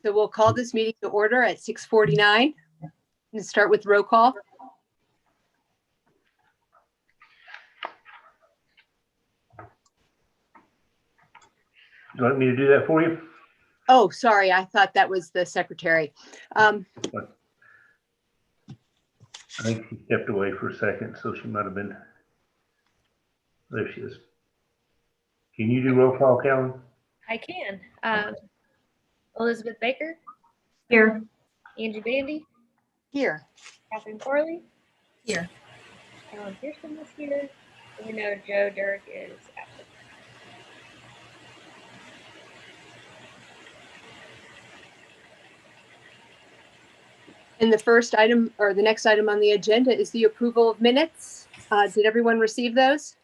So we'll call this meeting to order at 6:49 and start with roll call. You want me to do that for you? Oh, sorry. I thought that was the secretary. I think she stepped away for a second, so she might have been. There she is. Can you do roll call, Callan? I can. Elizabeth Baker, Here. Angie Bandy, Here. Catherine Corley, Here. Alan Pearson is here. We know Joe Dirk is absent. And the first item or the next item on the agenda is the approval of minutes. Did everyone receive those?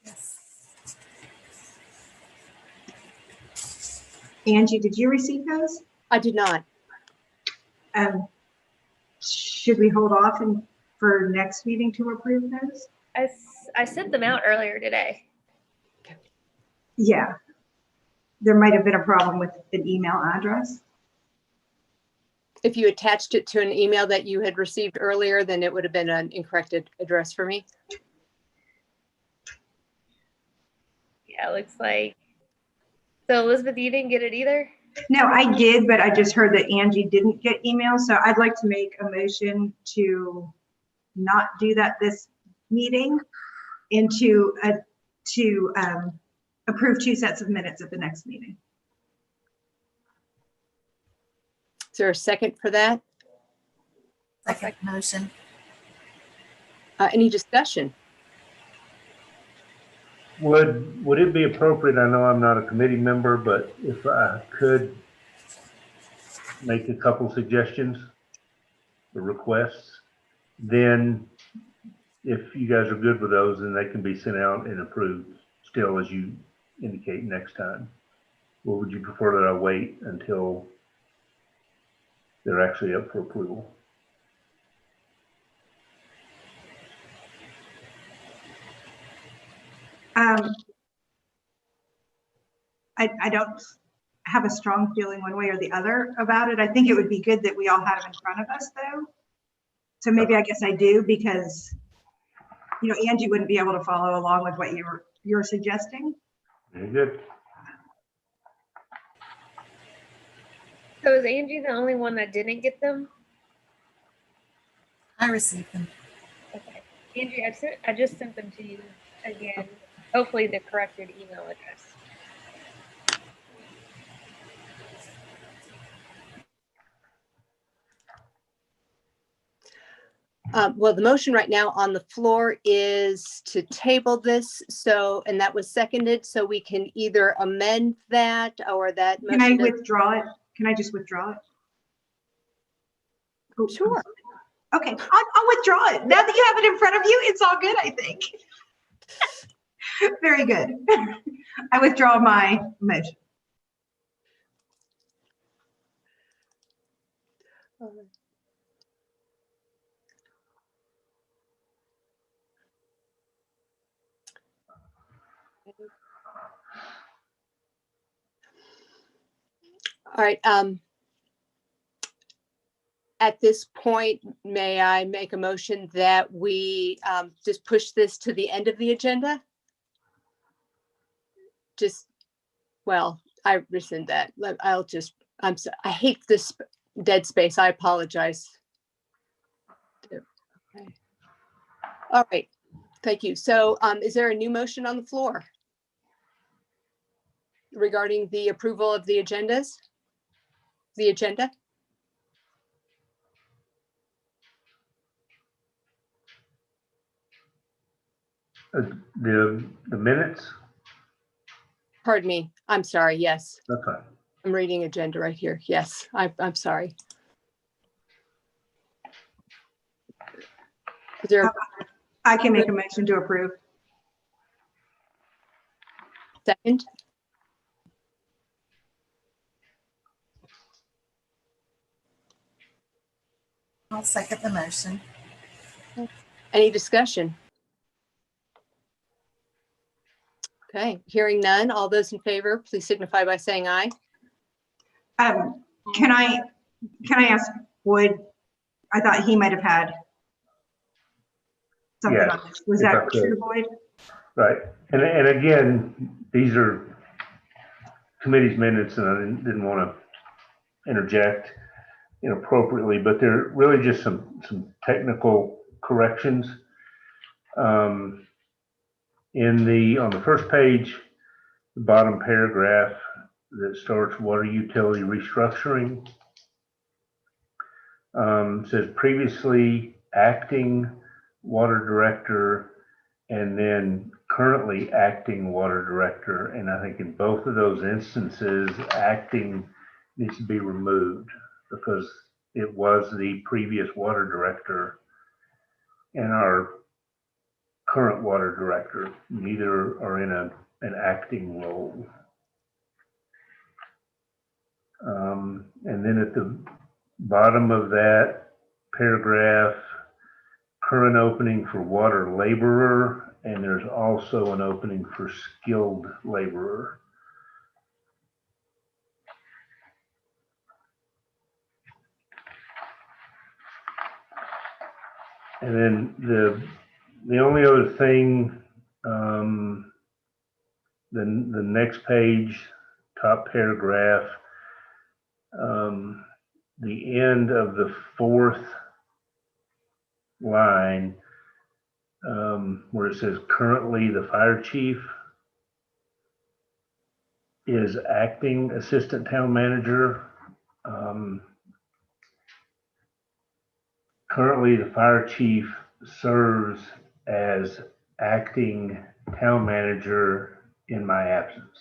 Yes. Angie, did you receive those? I did not. Should we hold off for next meeting to approve those? I sent them out earlier today. Yeah. There might have been a problem with an email address. If you attached it to an email that you had received earlier, then it would have been an incorrect address for me. Yeah, it looks like. So Elizabeth, you didn't get it either? No, I did, but I just heard that Angie didn't get email. So I'd like to make a motion to not do that this meeting and to approve 2 sets of minutes at the next meeting. Is there a second for that? Second motion. Any discussion? Would it be appropriate? I know I'm not a committee member, but if I could make a couple suggestions, the requests, then if you guys are good with those, then they can be sent out and approved still as you indicate next time. Or would you prefer that I wait until they're actually up for approval? I don't have a strong feeling one way or the other about it. I think it would be good that we all have it in front of us though. So maybe I guess I do because, you know, Angie wouldn't be able to follow along with what you're suggesting. Very good. So is Angie the only one that didn't get them? I received them. Okay. Angie, I just sent them to you again. Hopefully the corrected email address. Well, the motion right now on the floor is to table this. So, and that was seconded. So we can either amend that or that motion. Can I withdraw it? Can I just withdraw it? Oh, Sure. Okay, I'll withdraw it. Now that you have it in front of you, it's all good, I think. Very good. I withdraw my motion. All right. At this point, may I make a motion that we just push this to the end of the agenda? Well, I rescind that. I hate this dead space. I apologize. Okay. All right. Thank you. So is there a new motion on the floor regarding the approval of the agendas? The agenda? The minutes? Pardon me. I'm sorry. Yes. That's fine. I'm reading agenda right here. Yes, I'm sorry. Is there a I can make a motion to approve. second? I'll second the motion. Any discussion? Okay, hearing none. All those in favor, please signify by saying aye. Can I ask Boyd? I thought he might have had something Yes, on this. Was if I that could. true, Boyd? Right. And again, these are committee's minutes, and I didn't want to interject inappropriately, but they're really just some technical corrections. On the first page, the bottom paragraph that starts water utility restructuring, says previously acting water director and then currently acting water director. And I think in both of those instances, acting needs to be removed because it was the previous water director and our current water director. Neither are in an acting role. And then at the bottom of that paragraph, current opening for water laborer, and there's also an opening for skilled laborer. And then the only other thing, the next page, top paragraph, the end of the fourth line, where it says currently the fire chief is acting assistant town manager. Currently the fire chief serves as acting town manager in my absence.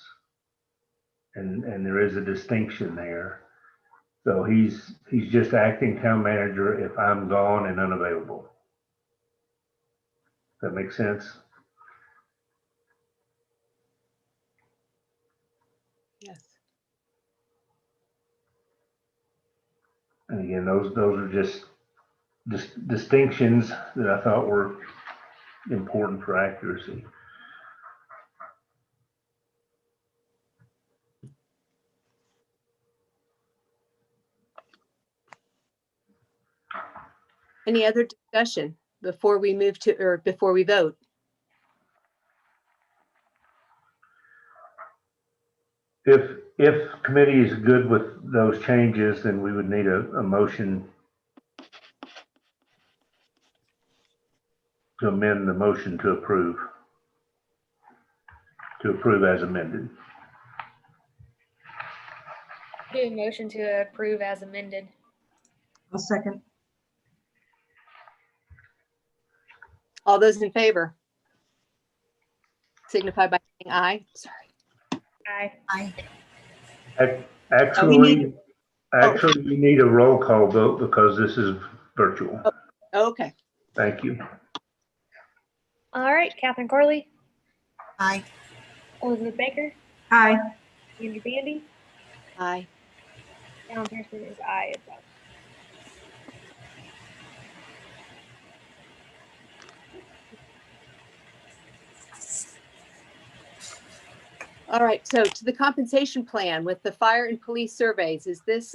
And there is a distinction there. So he's just acting town manager if I'm gone and unavailable. Does that make sense? Yes. And again, those are just distinctions that I thought were important for accuracy. Any other discussion before we move to, or before we vote? If committee is good with those changes, then we would need a motion to amend the motion to approve as amended. Do a motion to approve as amended. I'll second. All those in favor? Signify by saying aye. Sorry. Aye. Aye. Actually, we need a roll call vote because this is virtual. Okay. Thank you. All right, Catherine Corley, Aye. Elizabeth Baker, Aye. Andrew Bandy, Aye. Alan Pearson is aye as well. All right. So to the compensation plan with the fire and police surveys, is this,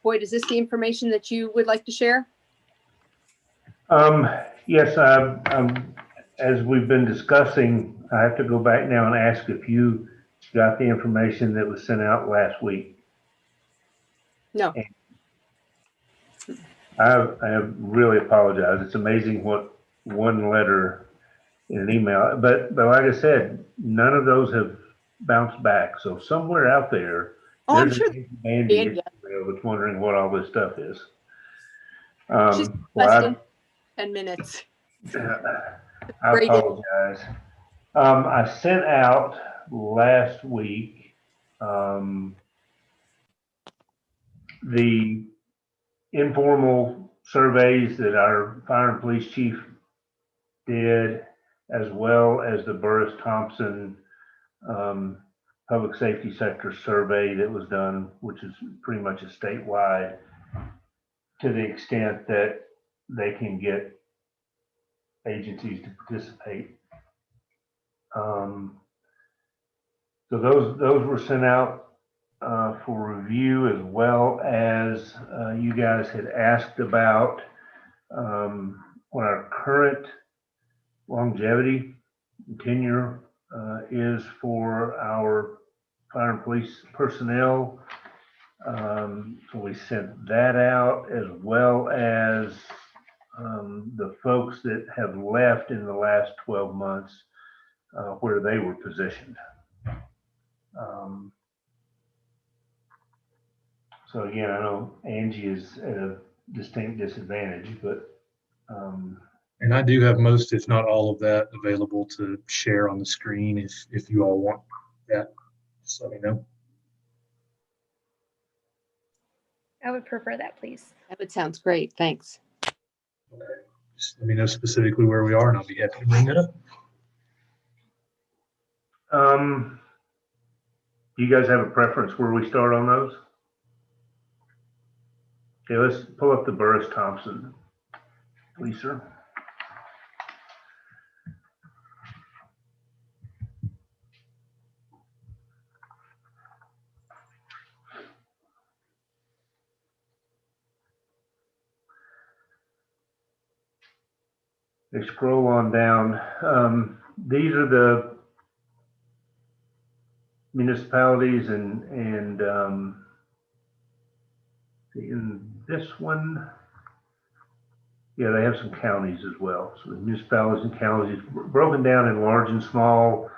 Boyd, is this the information that you would like to share? Yes, as we've been discussing, I have to go back now and ask if you got the information that was sent out last week. No. I have really apologized. It's amazing what one letter in an email, but like I said, none of those have bounced back. So somewhere out there, Oh, I'm there's sure. a Bandy that's wondering what all this stuff is. She's Well, less than 10 minutes. I apologize. I sent out last week the informal surveys that our fire and police chief did, as well as the Burris Thompson public safety sector survey that was done, which is pretty much a statewide, to the extent that they can get agencies to participate. So those were sent out for review, as well as you guys had asked about what our current longevity and tenure is for our fire and police personnel. So we sent that out, as well as the folks that have left in the last 12 months, where they were positioned. So again, I know Angie is at a distinct disadvantage, but And I do have most, if not all of that available to share on the screen if you all want that, just let me know. I would prefer that, please. That would sounds great. Thanks. Just let me know specifically where we are and I'll be happy to bring that up. do you guys have a preference where we start on those? Okay, let's pull up the Burris Thompson, please, sir. They scroll on down. These are the municipalities and in this one, yeah, they have some counties as well. So the municipalities and counties broken down in large and small,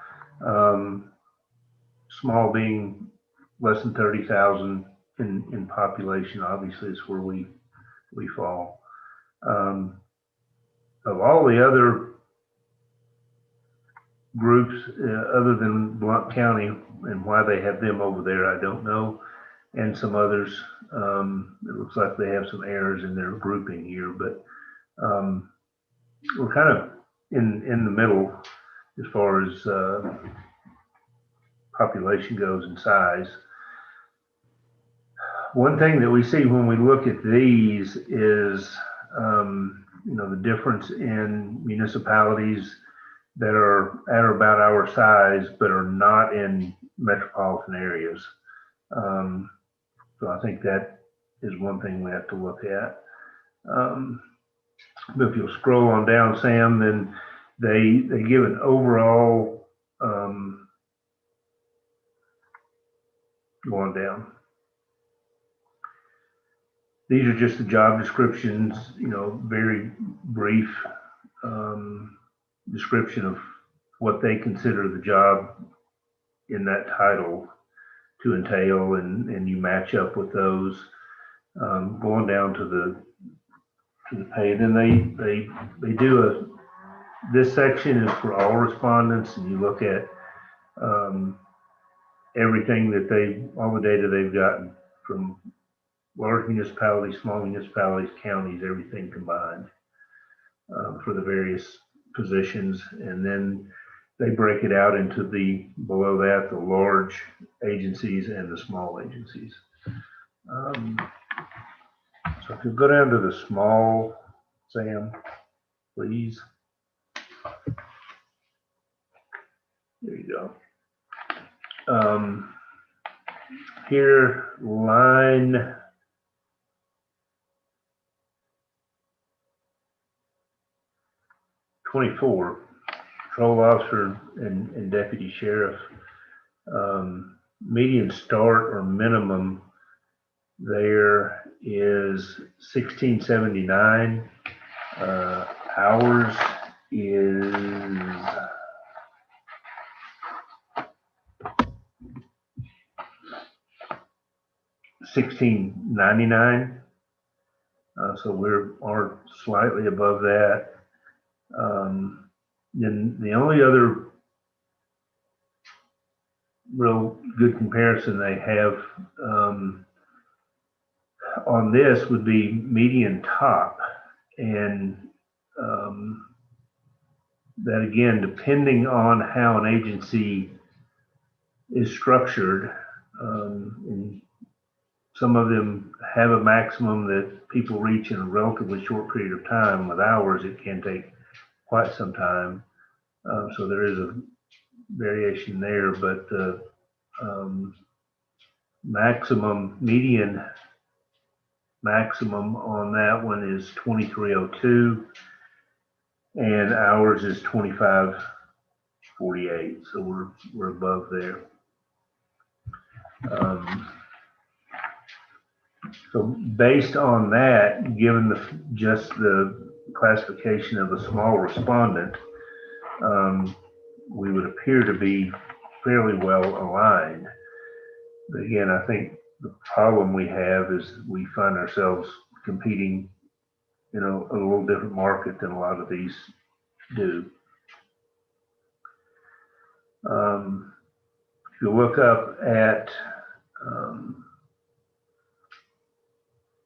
small being less than 30,000 in population. Obviously, is where we fall. Of all the other groups, other than Blount County, and why they have them over there, I don't know. And some others, it looks like they have some errors in their grouping here, but we're kind of in the middle as far as population goes and size. One thing that we see when we look at these is, the difference in municipalities that are at or about our size, but are not in metropolitan areas. So I think that is one thing we have to look at. But if you'll scroll on down, Sam, then they give an overall, going down. These are just the job descriptions, very brief description of what they consider the job in that title to entail, and you match up with those. Going down to the pay, then they do this section is for all respondents, and you look at everything that all the data they've gotten from large municipalities, small municipalities, counties, everything combined for the various positions. And then they break it out into below that, the large agencies and the small agencies. So if you go down to the small, Sam, please. There you go. Here, line 24, patrol officer and deputy sheriff, median start or minimum there is 1679. Hours is 1699. So we are slightly above that. Then the only other real good comparison they have on this would be median top. And that again, depending on how an agency is structured, and some of them have a maximum that people reach in a relatively short period of time. With hours, it can take quite some time. So there is a variation there, but median maximum on that one is 2302, and ours is 2548. So we're above there. So based on that, given just the classification of a small respondent, we would appear to be fairly well aligned. But again, I think the problem we have is we find ourselves competing in a little different market than a lot of these do. If you look up at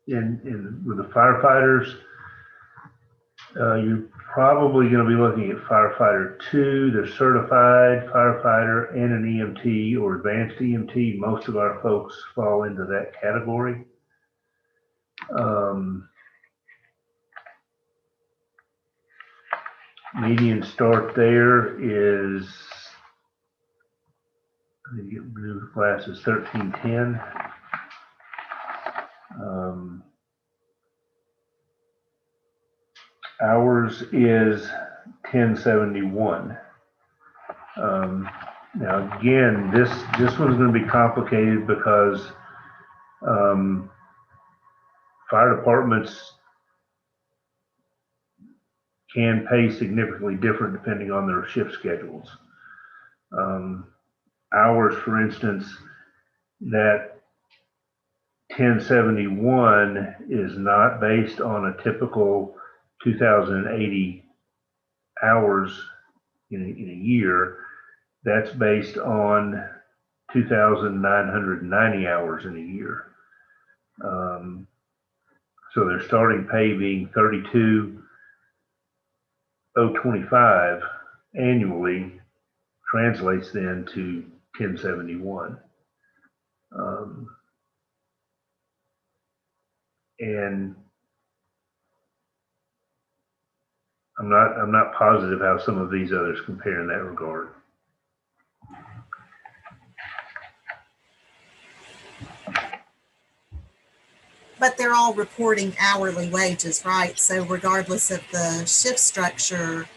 with the firefighters, you're probably going to be looking at firefighter 2, the certified firefighter, and an EMT or advanced EMT. Most of our folks fall into that category. Median start there is, I think blue class is 1310. Ours is 1071. Now again, this one's going to be complicated because fire departments can pay significantly different depending on their shift schedules. Ours, for instance, that 1071 is not based on a typical 2,080 hours in a year. That's based on 2,990 hours in a year. So their starting pay being 32,025 annually translates then to 1071. And I'm not positive how some of these others compare in that regard. But they're all reporting hourly wages, right? So regardless of the shift structure,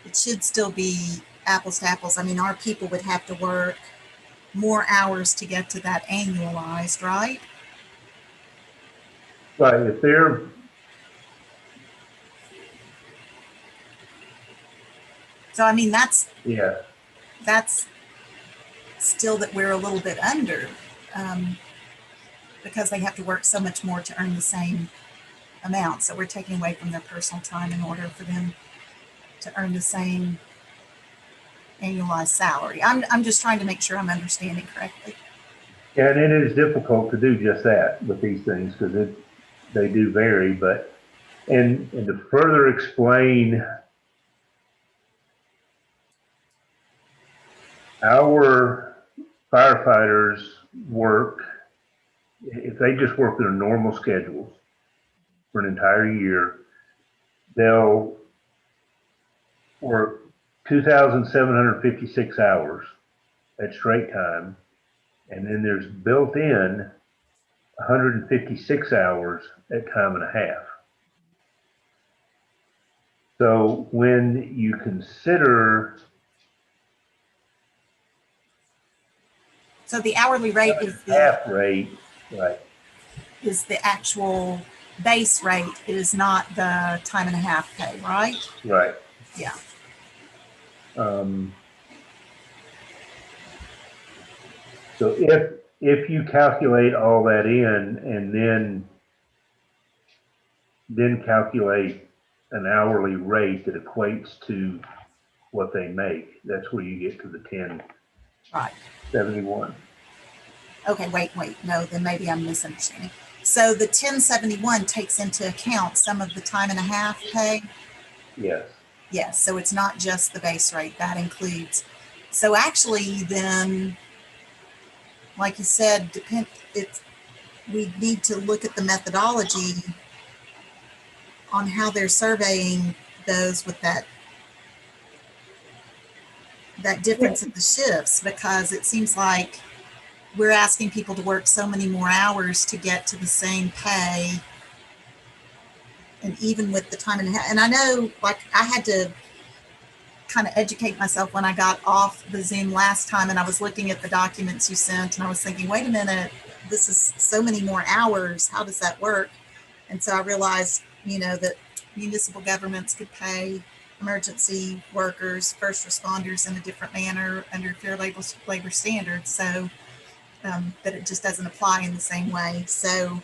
it should still be apples to apples. I mean, our people would have to work more hours to get to that annualized, right? Right, if they're So, I mean, that's yeah, still that we're a little bit under because they have to work so much more to earn the same amount. So we're taking away from their personal time in order for them to earn the same annualized salary. I'm just trying to make sure I'm understanding correctly. yeah, and it is difficult to do just that with these things because they do vary. But and to further explain our firefighters work, if they just work their normal schedules for an entire year, they'll work 2,756 hours at straight time. And then there's built in 156 hours at time and a half. So when you consider So the hourly rate is half rate, right? Is the actual base rate. It is not the time and a half pay, right? Right. Yeah. So if you calculate all that in and then calculate an hourly rate that equates to what they make, that's where you get to the 1071. Right. Okay, wait. No, then maybe I'm misunderstanding. So the 1071 takes into account some of the time and a half pay? Yes. Yes, so it's not just the base rate, that includes. So actually then, like you said, we need to look at the methodology on how they're surveying those with that difference in the shifts, because it seems like we're asking people to work so many more hours to get to the same pay. And even with the time and a half, and I know, like, I had to kind of educate myself when I got off the Zoom last time, and I was looking at the documents you sent, and I was thinking, wait a minute, this is so many more hours. How does that work? And so I realized, that municipal governments could pay emergency workers, first responders in a different manner under fair labor standards. So that it just doesn't apply in the same way. So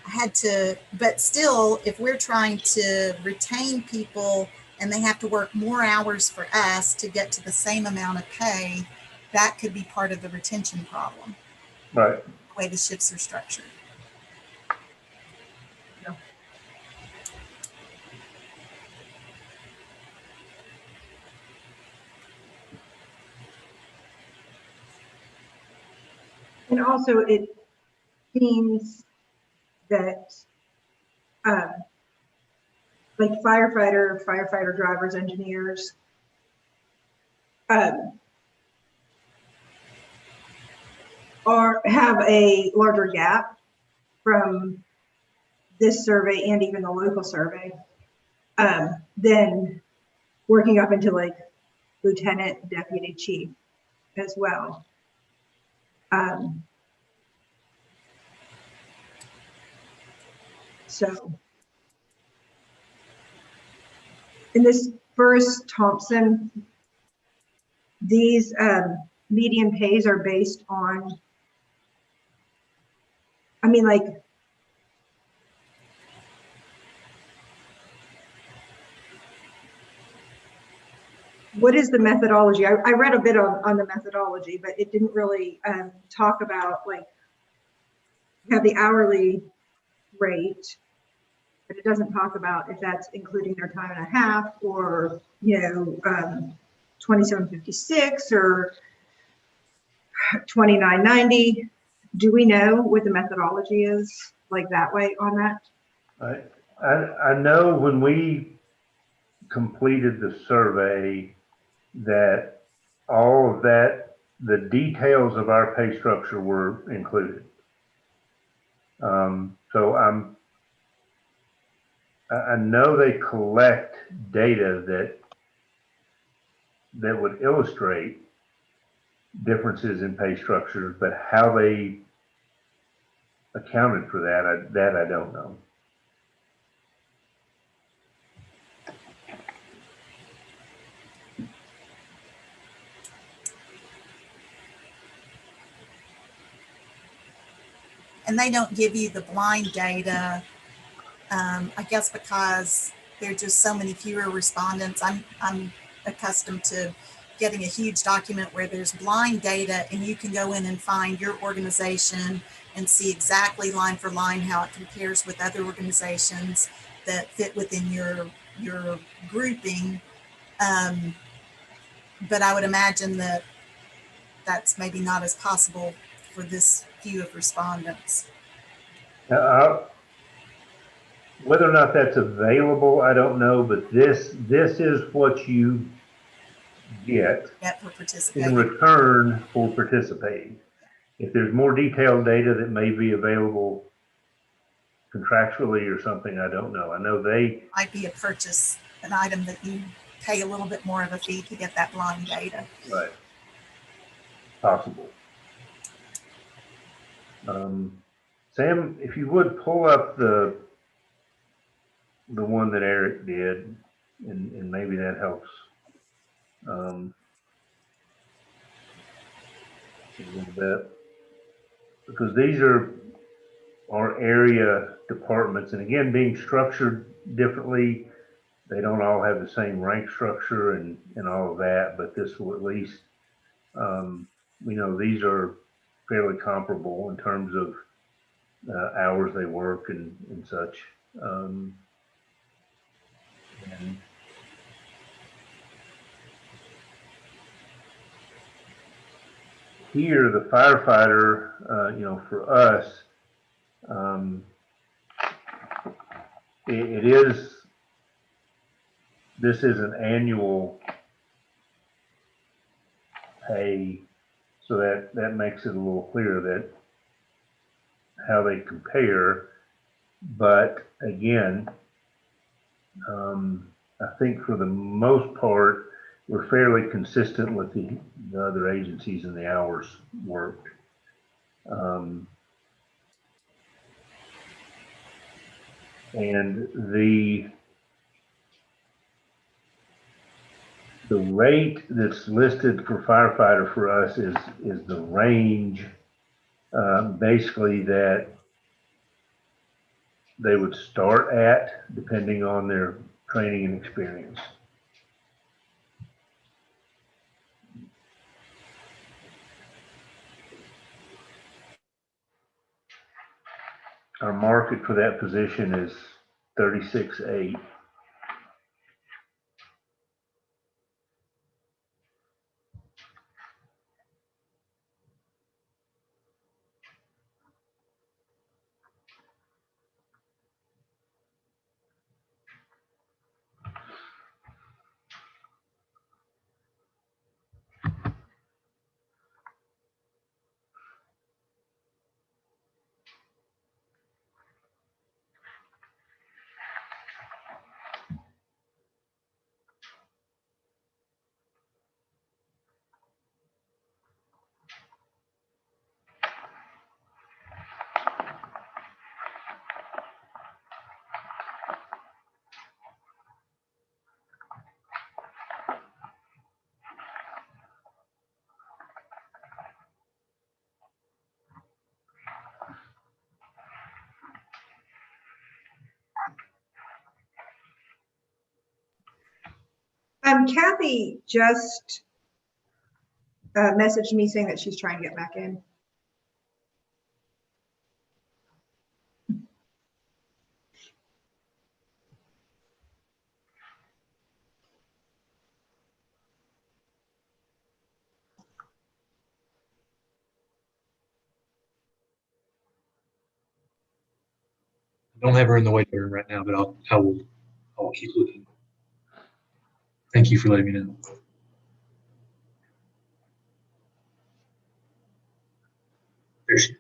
I had to, but still, if we're trying to retain people and they have to work more hours for us to get to the same amount of pay, that could be part of the retention problem, Right. the way the shifts are structured. And also it seems that like firefighter drivers, engineers, have a larger gap from this survey and even the local survey than working up into like lieutenant, deputy chief as well. So in this first Thompson, these median pays are based on, I mean, like, what is the methodology? I read a bit on the methodology, but it didn't really talk about, like, you have the hourly rate, but it doesn't talk about if that's including their time and a half or, 27.56 or 29.90. Do we know what the methodology is like that way on that? I know when we completed the survey that all of that, the details of our pay structure were included. So I know they collect data that would illustrate differences in pay structures, but how they accounted for that, I don't know. And they don't give you the blind data, I guess because there are just so many fewer respondents. I'm accustomed to getting a huge document where there's blind data and you can go in and find your organization and see exactly line for line how it compares with other organizations that fit within your grouping. But I would imagine that that's maybe not as possible for this few of respondents. Whether or not that's available, I don't know, but this is what you get for participating. in return for participating. If there's more detailed data that may be available contractually or something, I don't know. I know they might be a purchase, an item that you pay a little bit more of a fee to get that blind data. Right. Possible. Sam, if you would pull up the one that Eric did, and maybe that helps. A little bit, because these are our area departments, and again, being structured differently, they don't all have the same rank structure and all of that, but this will at least, we know these are fairly comparable in terms of hours they work and such. And here, the firefighter, for us, this is an annual pay So that makes it a little clearer that how they compare. But again, I think for the most part, we're fairly consistent with the other agencies in the hours worked. And the rate that's listed for firefighter for us is the range, basically that they would start at, depending on their training and experience. Our market for that position is 36.8. Kathy just messaged me saying that she's trying to get back in. I don't have her in the waiting room right now, but I will keep looking. Thank you for letting me know. There she is.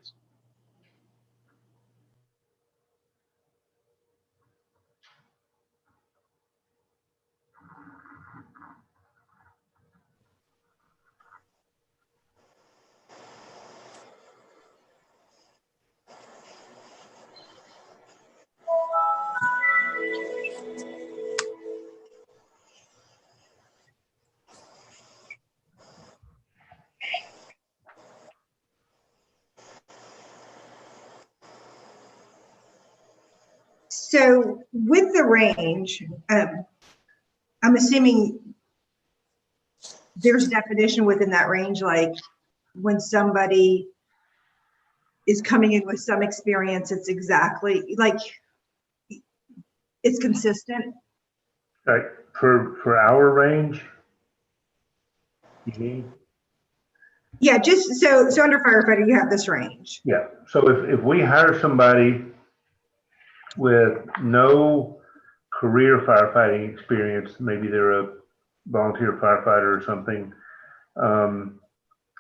So with the range, I'm assuming there's definition within that range, like when somebody is coming in with some experience, it's exactly like it's consistent. Right, for our range, you mean? Yeah, just so under firefighter, you have this range. Yeah, so if we hire somebody with no career firefighting experience, maybe they're a volunteer firefighter or something,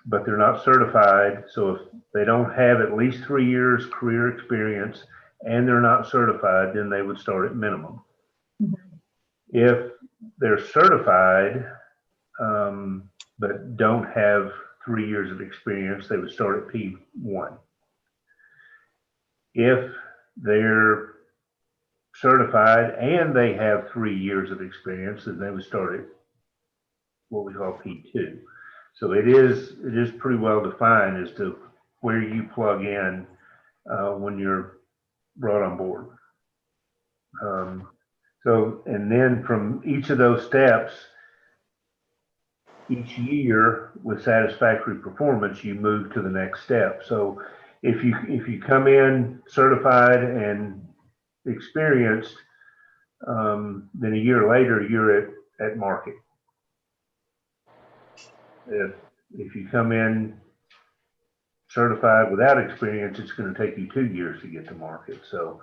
but they're not certified. So if they don't have at least 3 years career experience and they're not certified, then they would start at minimum. Mm-hmm. If they're certified, but don't have 3 years of experience, they would start at P1. If they're certified and they have 3 years of experience, then they would start at what we call P2. So it is pretty well defined as to where you plug in when you're brought on board. And then from each of those steps, each year with satisfactory performance, you move to the next step. So if you come in certified and experienced, then a year later you're at market. If you come in certified without experience, it's going to take you 2 years to get to market. So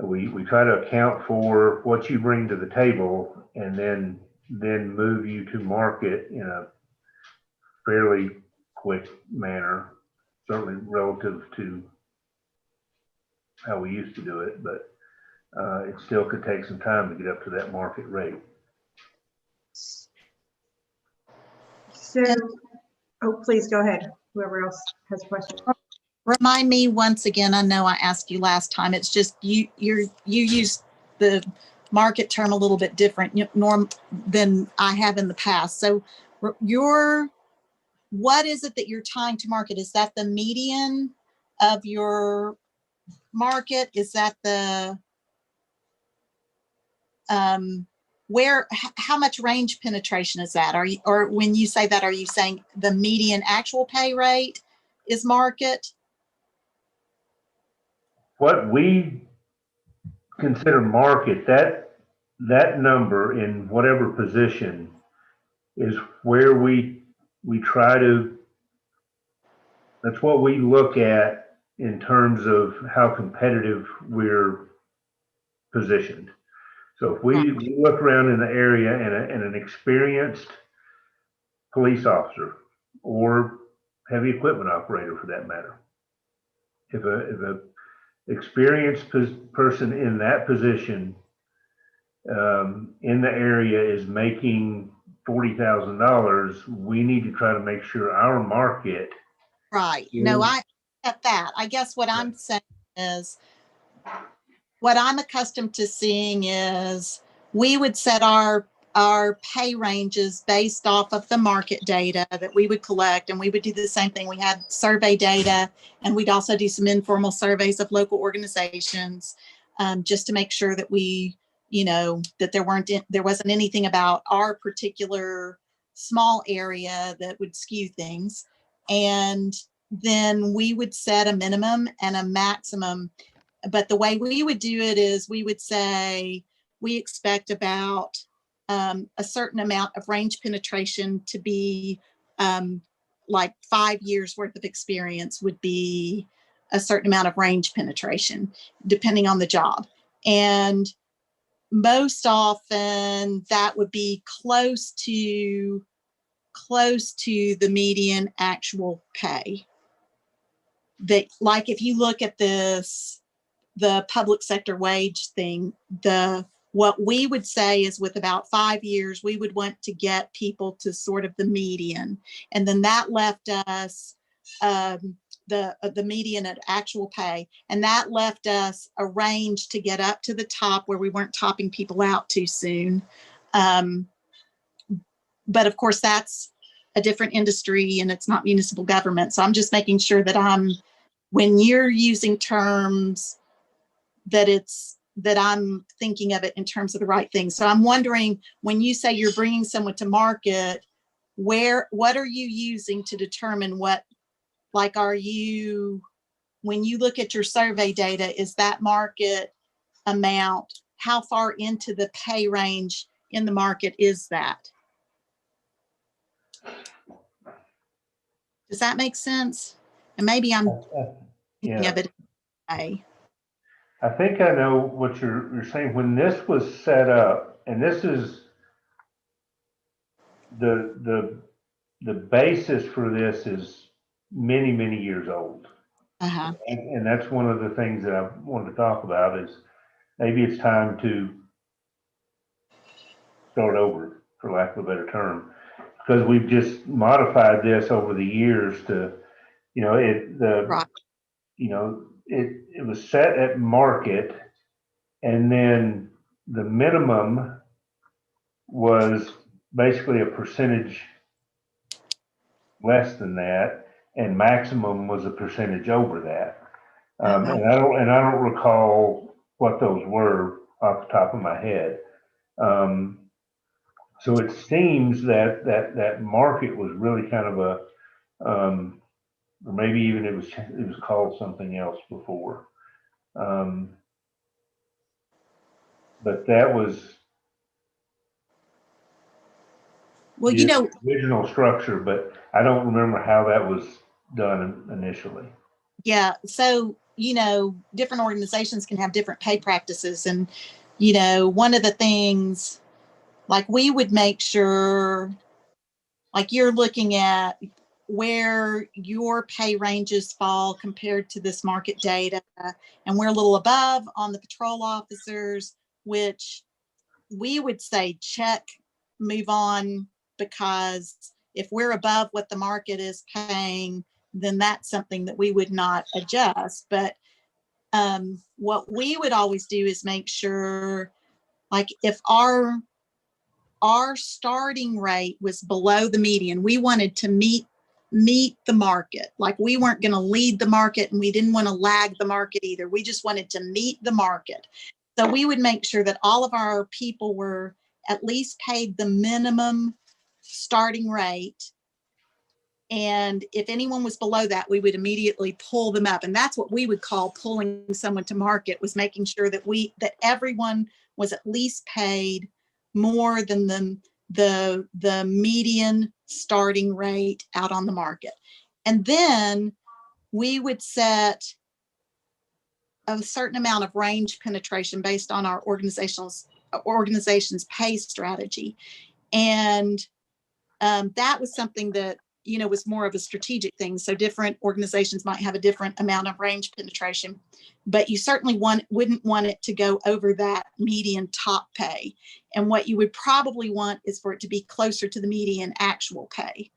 we try to account for what you bring to the table and then move you to market in a fairly quick manner, certainly relative to how we used to do it, but it still could take some time to get up to that market rate. So, oh, please go ahead. Whoever else has questions. Remind me once again, I know I asked you last time, it's just you use the market term a little bit different than I have in the past. So what is it that you're trying to market? Is that the median of your market? Is that the, how much range penetration is that? Or when you say that, are you saying the median actual pay rate is market? What we consider market, that number in whatever position is where we try to, that's what we look at in terms of how competitive we're positioned. So if we look around in the area and an experienced police officer or heavy equipment operator for that matter, if a experienced person in that position in the area is making $40,000, we need to try to make sure our market. Right. No, I get that. I guess what I'm saying is what I'm accustomed to seeing is we would set our pay ranges based off of the market data that we would collect, and we would do the same thing. We had survey data, and we'd also do some informal surveys of local organizations, just to make sure that we, that there wasn't anything about our particular small area that would skew things. And then we would set a minimum and a maximum. But the way we would do it is we would say we expect about a certain amount of range penetration to be like 5 years worth of experience would be a certain amount of range penetration, depending on the job. And most often that would be close to the median actual pay. That, like, if you look at this, the public sector wage thing, what we would say is with about 5 years, we would want to get people to sort of the median. And then that left us the median at actual pay. And that left us a range to get up to the top where we weren't topping people out too soon. But of course, that's a different industry and it's not municipal government. So I'm just making sure that when you're using terms, that I'm thinking of it in terms of the right thing. So I'm wondering, when you say you're bringing someone to market, what are you using to determine what, like, when you look at your survey data, is that market amount, how far into the pay range in the market is that? Does that make sense? And maybe I'm thinking of it in a way. I think I know what you're saying. When this was set up, and this is the basis for this is many, many years old. Uh-huh. And that's one of the things that I wanted to talk about is maybe it's time to start over, for lack of a better term, because we've just modified this over the years to, Right. It was set at market, and then the minimum was basically a percentage less than that, and maximum was a percentage over that. And I don't recall what those were off the top of my head. So it seems that market was really kind of a or maybe even it was called something else before. But that was the original structure, but I don't remember how that was done initially. Yeah. So, different organizations can have different pay practices. And, one of the things, like, we would make sure, like, you're looking at where your pay ranges fall compared to this market data. And we're a little above on the patrol officers, which we would say check, move on, because if we're above what the market is paying, then that's something that we would not adjust. But what we would always do is make sure, like if our starting rate was below the median, we wanted to meet the market. Like we weren't going to lead the market and we didn't want to lag the market either. We just wanted to meet the market. So we would make sure that all of our people were at least paid the minimum starting rate. And if anyone was below that, we would immediately pull them up. And that's what we would call pulling someone to market, was making sure that that everyone was at least paid more than the median starting rate out on the market. And then we would set a certain amount of range penetration based on our organization's pay strategy. And that was something that, you know, was more of a strategic thing. So different organizations might have a different amount of range penetration, but you certainly wouldn't want it to go over that median top pay. And what you would probably want is for it to be closer to the median actual pay.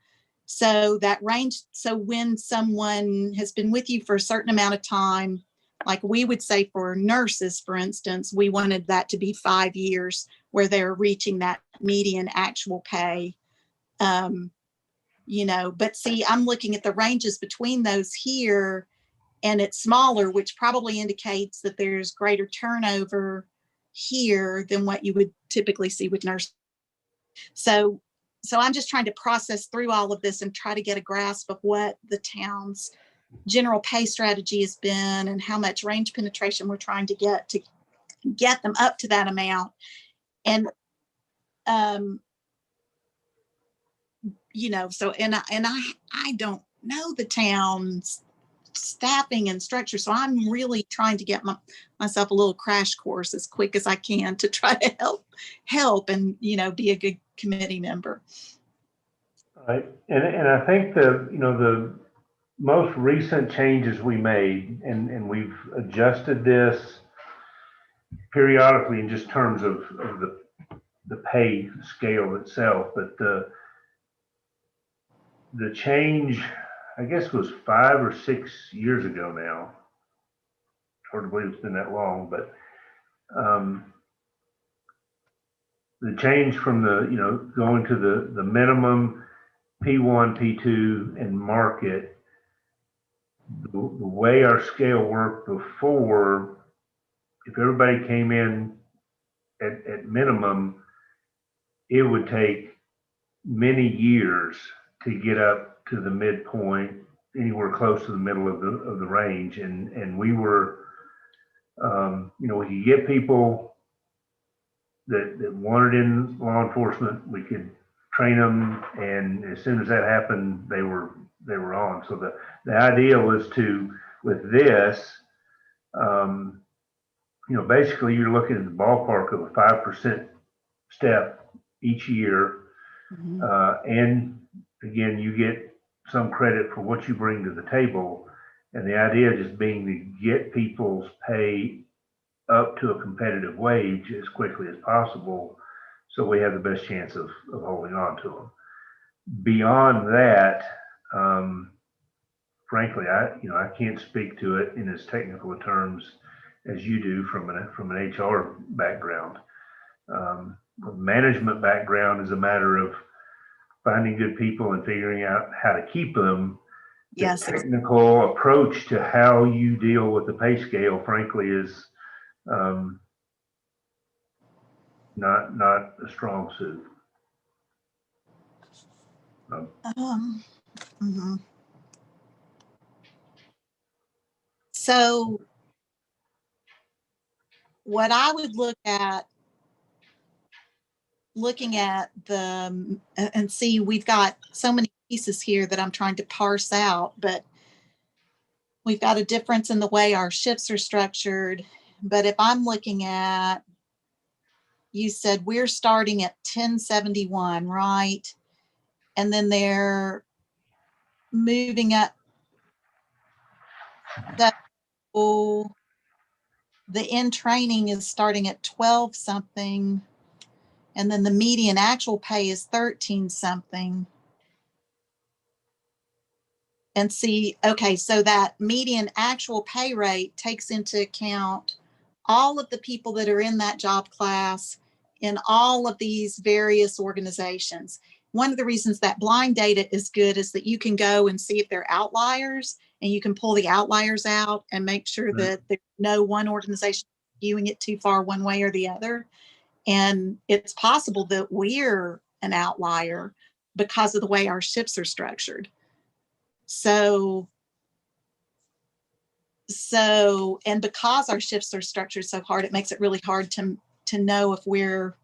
So that range, so when someone has been with you for a certain amount of time, like we would say for nurses, for instance, we wanted that to be 5 years where they're reaching that median actual pay. You know, but see, I'm looking at the ranges between those here, and it's smaller, which probably indicates that there's greater turnover here than what you would typically see with nurses. So I'm just trying to process through all of this and try to get a grasp of what the town's general pay strategy has been and how much range penetration we're trying to get them up to that amount. And you know, so and I don't know the town's staffing and structure, so I'm really trying to get myself a little crash course as quick as I can to try to help and, you know, be a good committee member. Right. And I think the most recent changes we made, and we've adjusted this periodically in just terms of the pay scale itself, but the change, I guess, was 5 or 6 years ago now. Hard to believe it's been that long, but the change from going to the minimum P1, P2, and market, the way our scale worked before, if everybody came in at minimum, it would take many years to get up to the midpoint, anywhere close to the middle of the range. And we were, we could get people that wanted in law enforcement, we could train them, and as soon as that happened, they were on. So the idea was with this, basically you're looking at the ballpark of a 5% step each year. Mm-hmm. And again, you get some credit for what you bring to the table. And the idea just being to get people's pay up to a competitive wage as quickly as possible, so we have the best chance of holding on to them. Beyond that, frankly, I can't speak to it in as technical terms as you do from an HR background. The management background is a matter of finding good people and figuring out how to keep them. Yes. The technical approach to how you deal with the pay scale, frankly, is not a strong suit. Mm-hmm. So what I would looking at and see, we've got so many pieces here that I'm trying to parse out, but we've got a difference in the way our shifts are structured. But if I'm looking at, you said we're starting at 1071, right? And then moving up. So the in training is starting at 12 something, and then the median actual pay is 13 something. And see, okay, so that median actual pay rate takes into account all of the people that are in that job class in all of these various organizations. One of the reasons that blind data is good is that you can go and see if they're outliers, and you can pull the outliers out and make sure that there's no one organization skewing it too far one way or the other. And it's possible that we're an outlier because of the way our shifts are structured. So, and because our shifts are structured so hard, it makes it really hard to know if we're,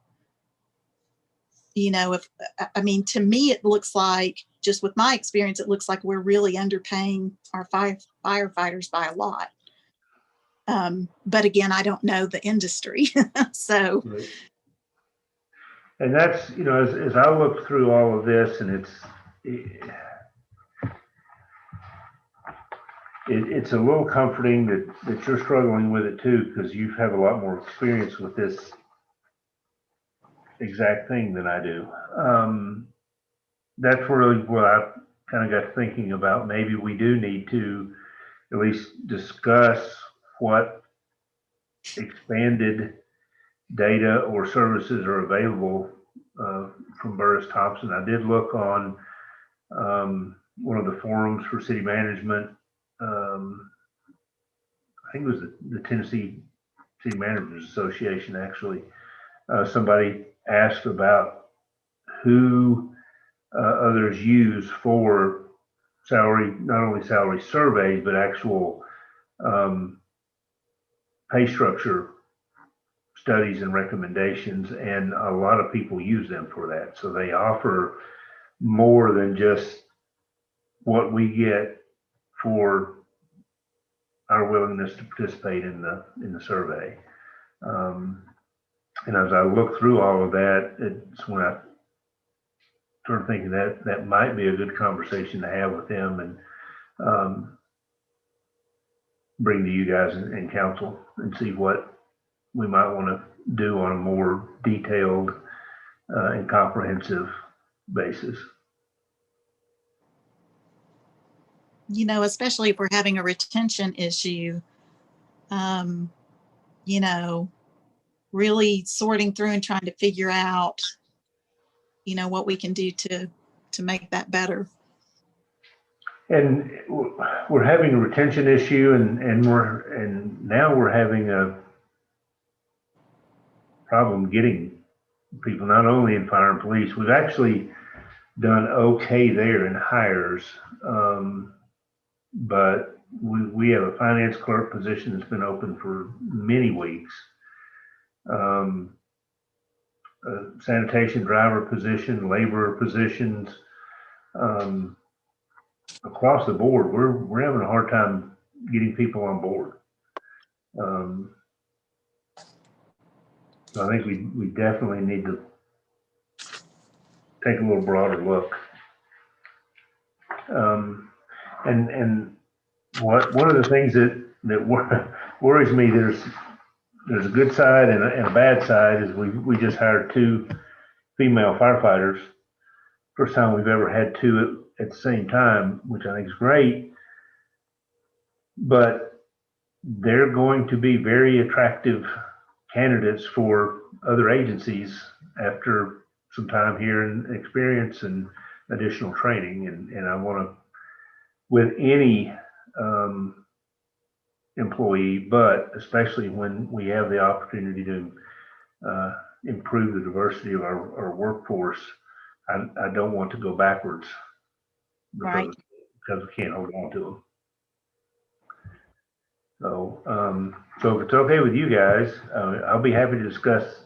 if, I mean, to me, it looks like, just with my experience, it looks like we're really underpaying our firefighters by a lot. But again, I don't know the industry. So. Right. And that's, as I look through all of this, and it's a little comforting that you're struggling with it too, because you have a lot more experience with this exact thing than I do. That's really what I kind of got thinking about. Maybe we do need to at least discuss what expanded data or services are available from Burris Thompson. I did look on one of the forums for city management. I think it was the Tennessee City Managers Association, actually. Somebody asked about who others use for salary, not only salary surveys, but actual pay structure studies and recommendations. And a lot of people use them for that. So they offer more than just what we get for our willingness to participate in the survey. And as I look through all of that, it's when I started thinking that might be a good conversation to have with them and bring to you guys and council and see what we might want to do on a more detailed and comprehensive basis. Especially if we're having a retention issue, really sorting through and trying to figure out, what we can do to make that better. And we're having a retention issue, and now we're having a problem getting people, not only in fire and police. We've actually done okay there in hires, but we have a finance clerk position that's been open for many weeks. A sanitation driver position, laborer positions, across the board, we're having a hard time getting people on board. So I think we definitely need to take a little broader look. And one of the things that worries me, there's a good side and a bad side, is we just hired 2 female firefighters. First time we've ever had 2 at the same time, which I think is great. But they're going to be very attractive candidates for other agencies after some time here and experience and additional training. And I want to, with any employee, but especially when we have the opportunity to improve the diversity of our workforce, I don't want to go backwards because we can't hold on to them. So if it's okay with you guys, I'll be happy to discuss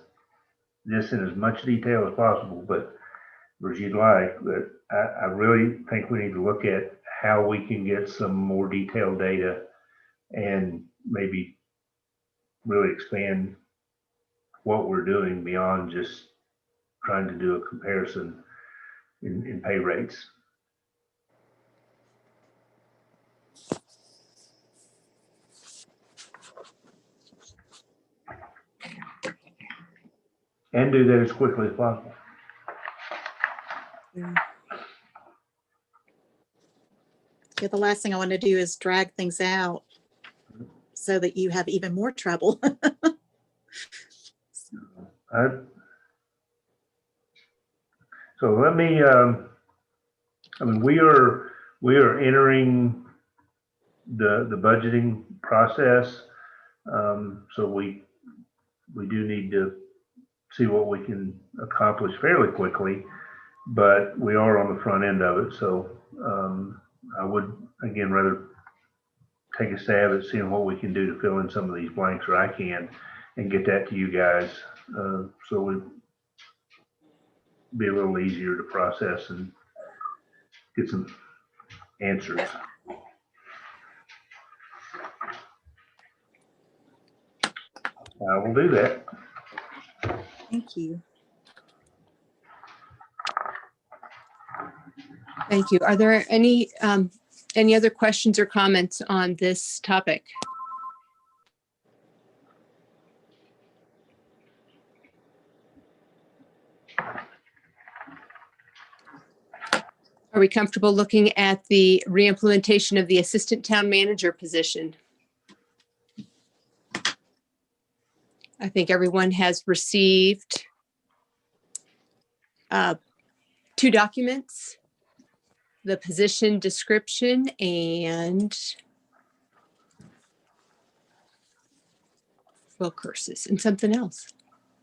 this in as much detail as possible, but as you'd like. But I really think we need to look at how we can get some more detailed data and maybe really expand what we're doing beyond just trying to do a comparison in pay rates. and do that as quickly as possible. Yeah, the last thing I want to do is drag things out so that you have even more trouble. So let me, I mean, we are entering the budgeting process. So we do need to see what we can accomplish fairly quickly, but we are on the front end of it. So I would, again, rather take a stab at seeing what we can do to fill in some of these blanks, or I can, and get that to you guys. So we be a little easier to process and get some answers. I will do that. Thank you. Thank you. Are there any other questions or comments on this topic? Are we comfortable looking at the reimplementation of the assistant town manager position? I think everyone has received 2 documents, the position description and curses and something else.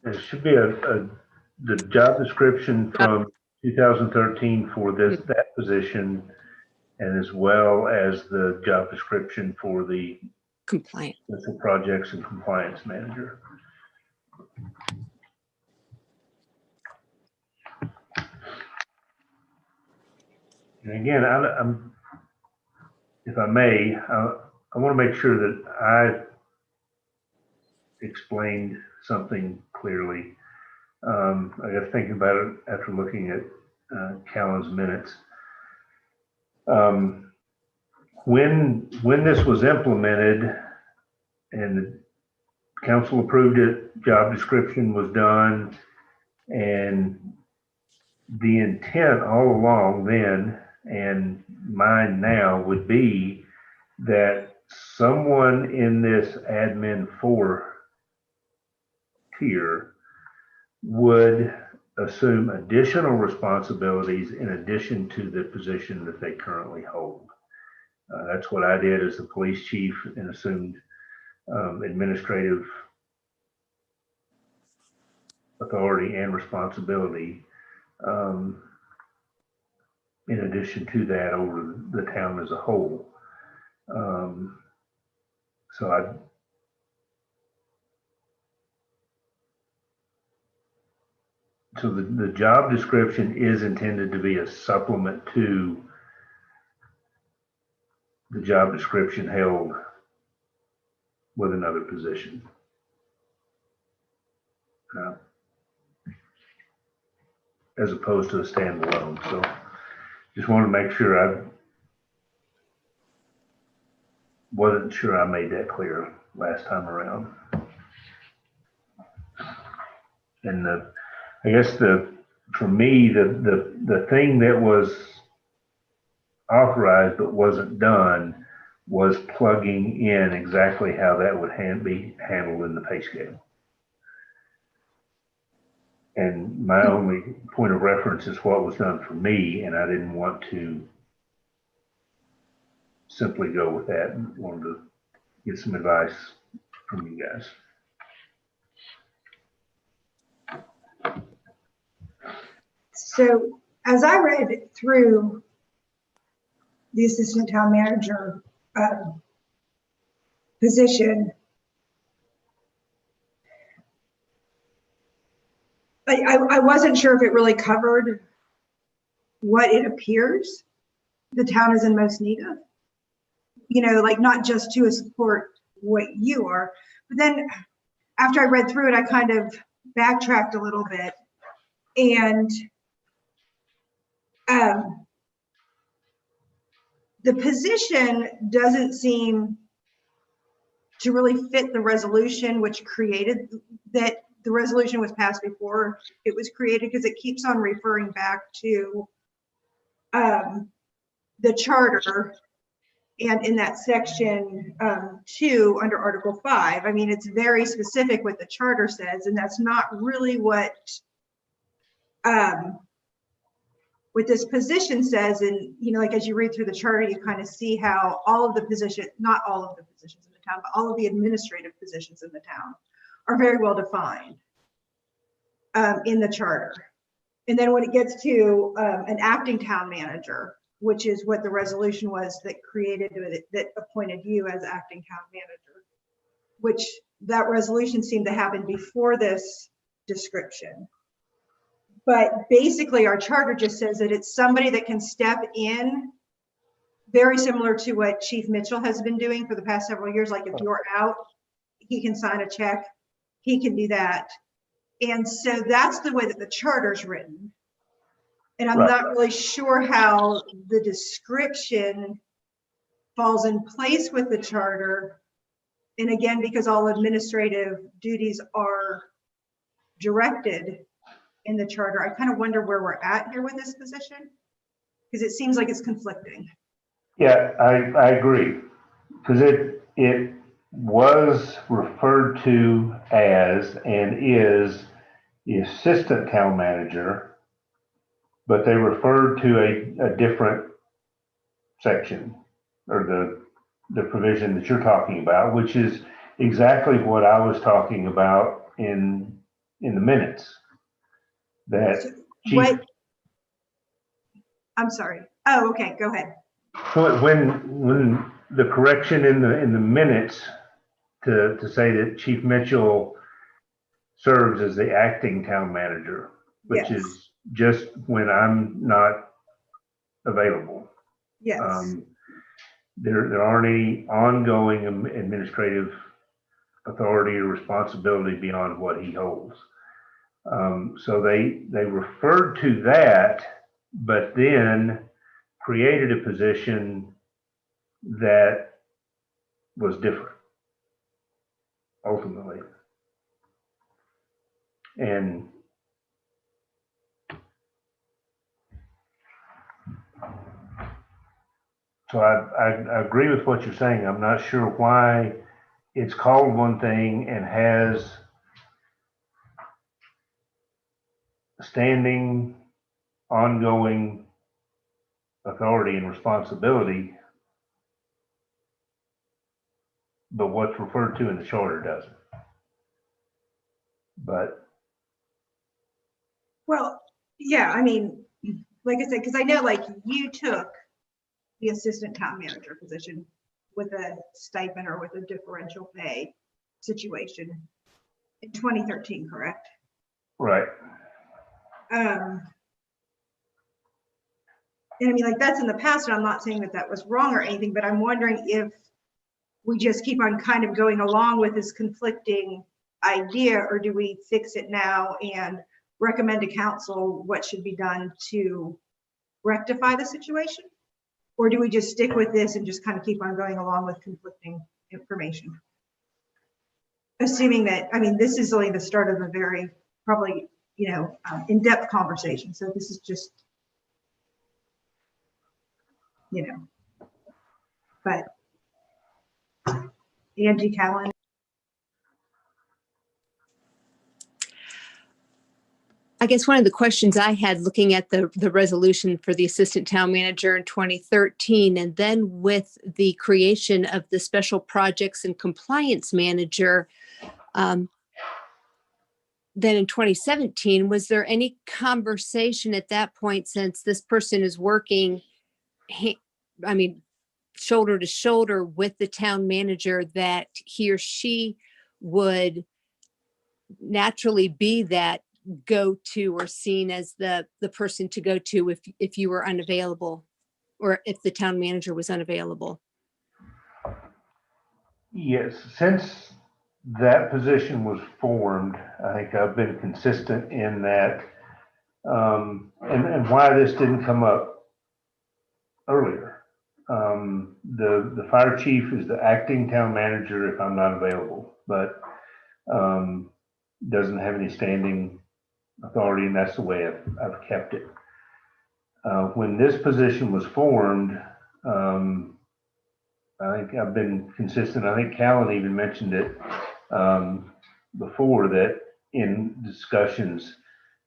There should be the job description from 2013 for that position, and as well as the job description for the Compliant. special projects and compliance manager. And again, I'm, if I may, I want to make sure that I explained something clearly. I got thinking about it after looking at Callan's minutes. When this was implemented and the council approved it, job description was done, and the intent all along then, and mine now, would be that someone in this admin 4 tier would assume additional responsibilities in addition to the position that they currently hold. That's what I did as the police chief, and assumed administrative authority and responsibility in addition to that over the town as a whole. So the job description is intended to be a supplement to the job description held with another position. As opposed to a standalone. So just want to make sure I wasn't sure I made that clear last time around. And I guess for me, the thing that was authorized but wasn't done was plugging in exactly how that would be handled in the pay scale. And my only point of reference is what was done for me, and I didn't want to simply go with that, and wanted to get some advice from you guys. So as I read through the assistant town manager position, I wasn't sure if it really covered what it appears the town is in most need of. You know, like not just to support what you are, but then after I read through it, I kind of backtracked a little bit, and the position doesn't seem to really fit the resolution which created that the resolution was passed before it was created, because it keeps on referring back to the charter. And in that section 2 under Article 5, I mean, it's very specific what the charter says, and that's not really what this position says. And, you know, like as you read through the charter, you kind of see how all of the positions, not all of the positions in the town, but all of the administrative positions in the town are very well defined in the charter. And then when it gets to an acting town manager, which is what the resolution was that created it, that appointed you as acting town manager, which that resolution seemed to happen before this description. But basically our charter just says that it's somebody that can step in, very similar to what Chief Mitchell has been doing for the past several years. Like if you're out, he can sign a check, he can do that. And so that's the way that the charter's written. And I'm not really sure how the description falls in place with the charter. And again, because all administrative duties are directed in the charter, I kind of wonder where we're at here with this position, because it seems like it's conflicting. Yeah, I agree, because it was referred to as and is the assistant town manager, but they referred to a different section, or the provision that you're talking about, which is exactly what I was talking about in the minutes. That What? I'm sorry. Oh, okay, go ahead. So when the correction in the minutes to say that Chief Mitchell serves as the acting town manager, which Yes. is just when I'm not available. Yes. There aren't any ongoing administrative authority or responsibility beyond what he holds. So they referred to that, but then created a position that was different ultimately. And so I agree with what you're saying. I'm not sure why it's called one thing and has standing, ongoing authority and responsibility, but what's referred to in the charter doesn't. But Well, yeah, I mean, like I said, because I know like you took the assistant town manager position with a stipend or with a differential pay situation in 2013, correct? right. And I mean, like that's in the past, and I'm not saying that that was wrong or anything, but I'm wondering if we just keep on kind of going along with this conflicting idea, or do we fix it now and recommend to council what should be done to rectify the situation? Or do we just stick with this and just kind of keep on going along with conflicting information? Assuming that, I mean, this is only the start of a very probably, you know, in-depth conversation. So this is just, you know, but Angie Callan. I guess one of the questions I had looking at the resolution for the assistant town manager in 2013, and then with the creation of the special projects and compliance manager, then in 2017, was there any conversation at that point, since this person is working, I mean, shoulder to shoulder with the town manager, that he or she would naturally be that go-to or seen as the person to go to if you were unavailable, or if the town manager was unavailable? Yes, since that position was formed, I think I've been consistent in that, and why this didn't come up earlier. The fire chief is the acting town manager if I'm not available, but doesn't have any standing authority, and that's the way I've kept it. When this position was formed, I think I've been consistent. I think Callan even mentioned it before, that in discussions,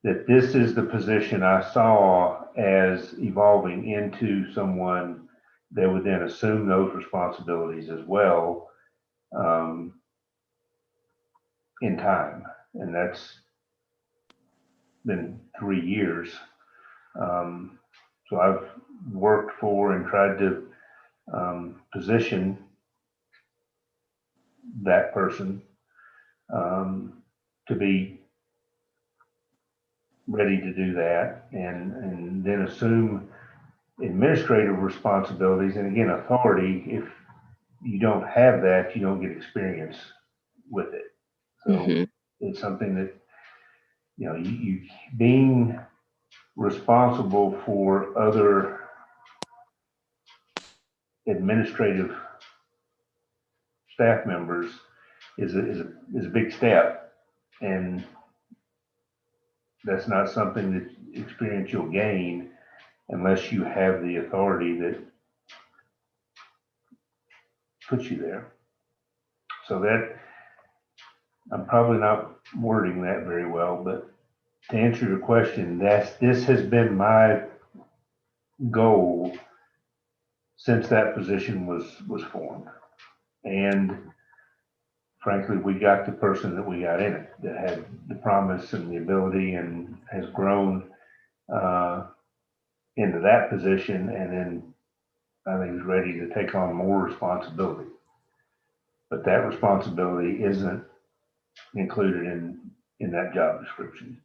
that this is the position I saw as evolving into someone that would then assume those responsibilities as well in time. And that's been 3 years. So I've worked for and tried to position that person to be ready to do that, and then assume administrative responsibilities. And again, authority, if you don't have that, you don't get experience with it. So it's something that, you know, you being responsible for other administrative staff members is a big step, and that's not something that experience you'll gain unless you have the authority that puts you there. So that, I'm probably not wording that very well, but to answer your question, this has been my goal since that position was formed. And frankly, we got the person that we got in it, that had the promise and the ability and has grown into that position, and then I think is ready to take on more responsibility. But that responsibility isn't included in that job description.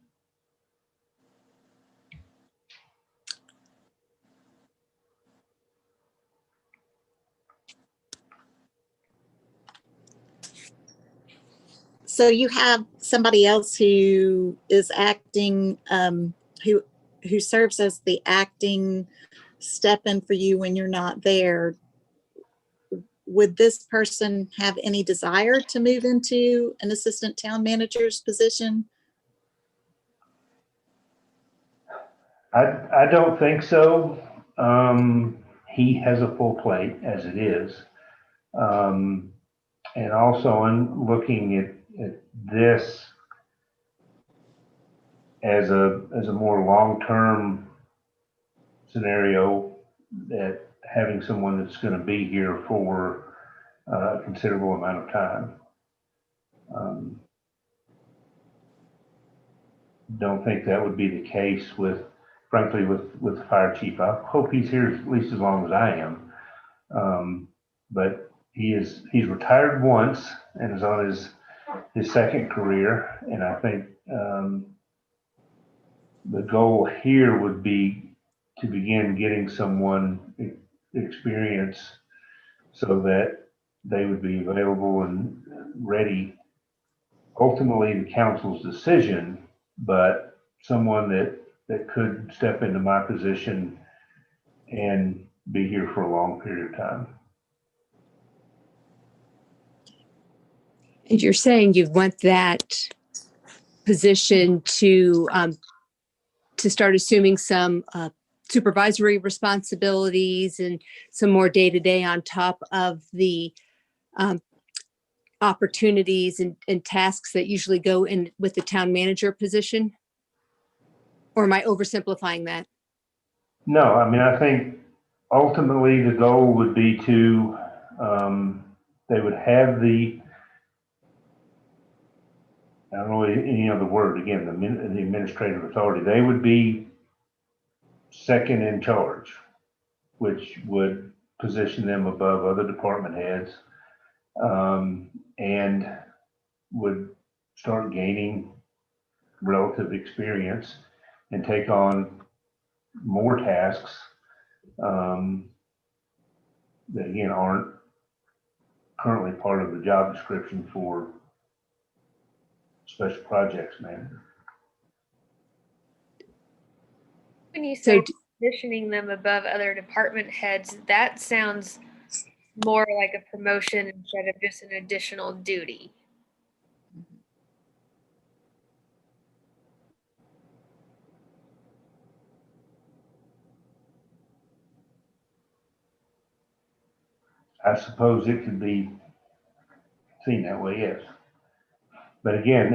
So you have somebody else who is acting, who serves as the acting step in for you when you're not there. Would this person have any desire to move into an assistant town manager's position? I don't think so. He has a full plate as it is. And also, I'm looking at this as a more long-term scenario, that having someone that's going to be here for a considerable amount of time. Don't think that would be the case frankly, with the fire chief. I hope he's here at least as long as I am. But he's retired once and is on his second career. And I think the goal here would be to begin getting someone experience so that they would be available and ready. Ultimately, the council's decision, but someone that could step into my position and be here for a long period of time. And you're saying you want that position to start assuming some supervisory responsibilities and some more day-to-day on top of the opportunities and tasks that usually go in with the town manager position? Or am I oversimplifying that? No, I mean, I think ultimately the goal would be to, they would have I don't know any other word, again, the administrative authority. They would be second in charge, which would position them above other department heads, and would start gaining relative experience and take on more tasks that again aren't currently part of the job description for special projects manager. When you So say positioning them above other department heads, that sounds more like a promotion instead of just an additional duty. I suppose it could be seen that way, yes. But again,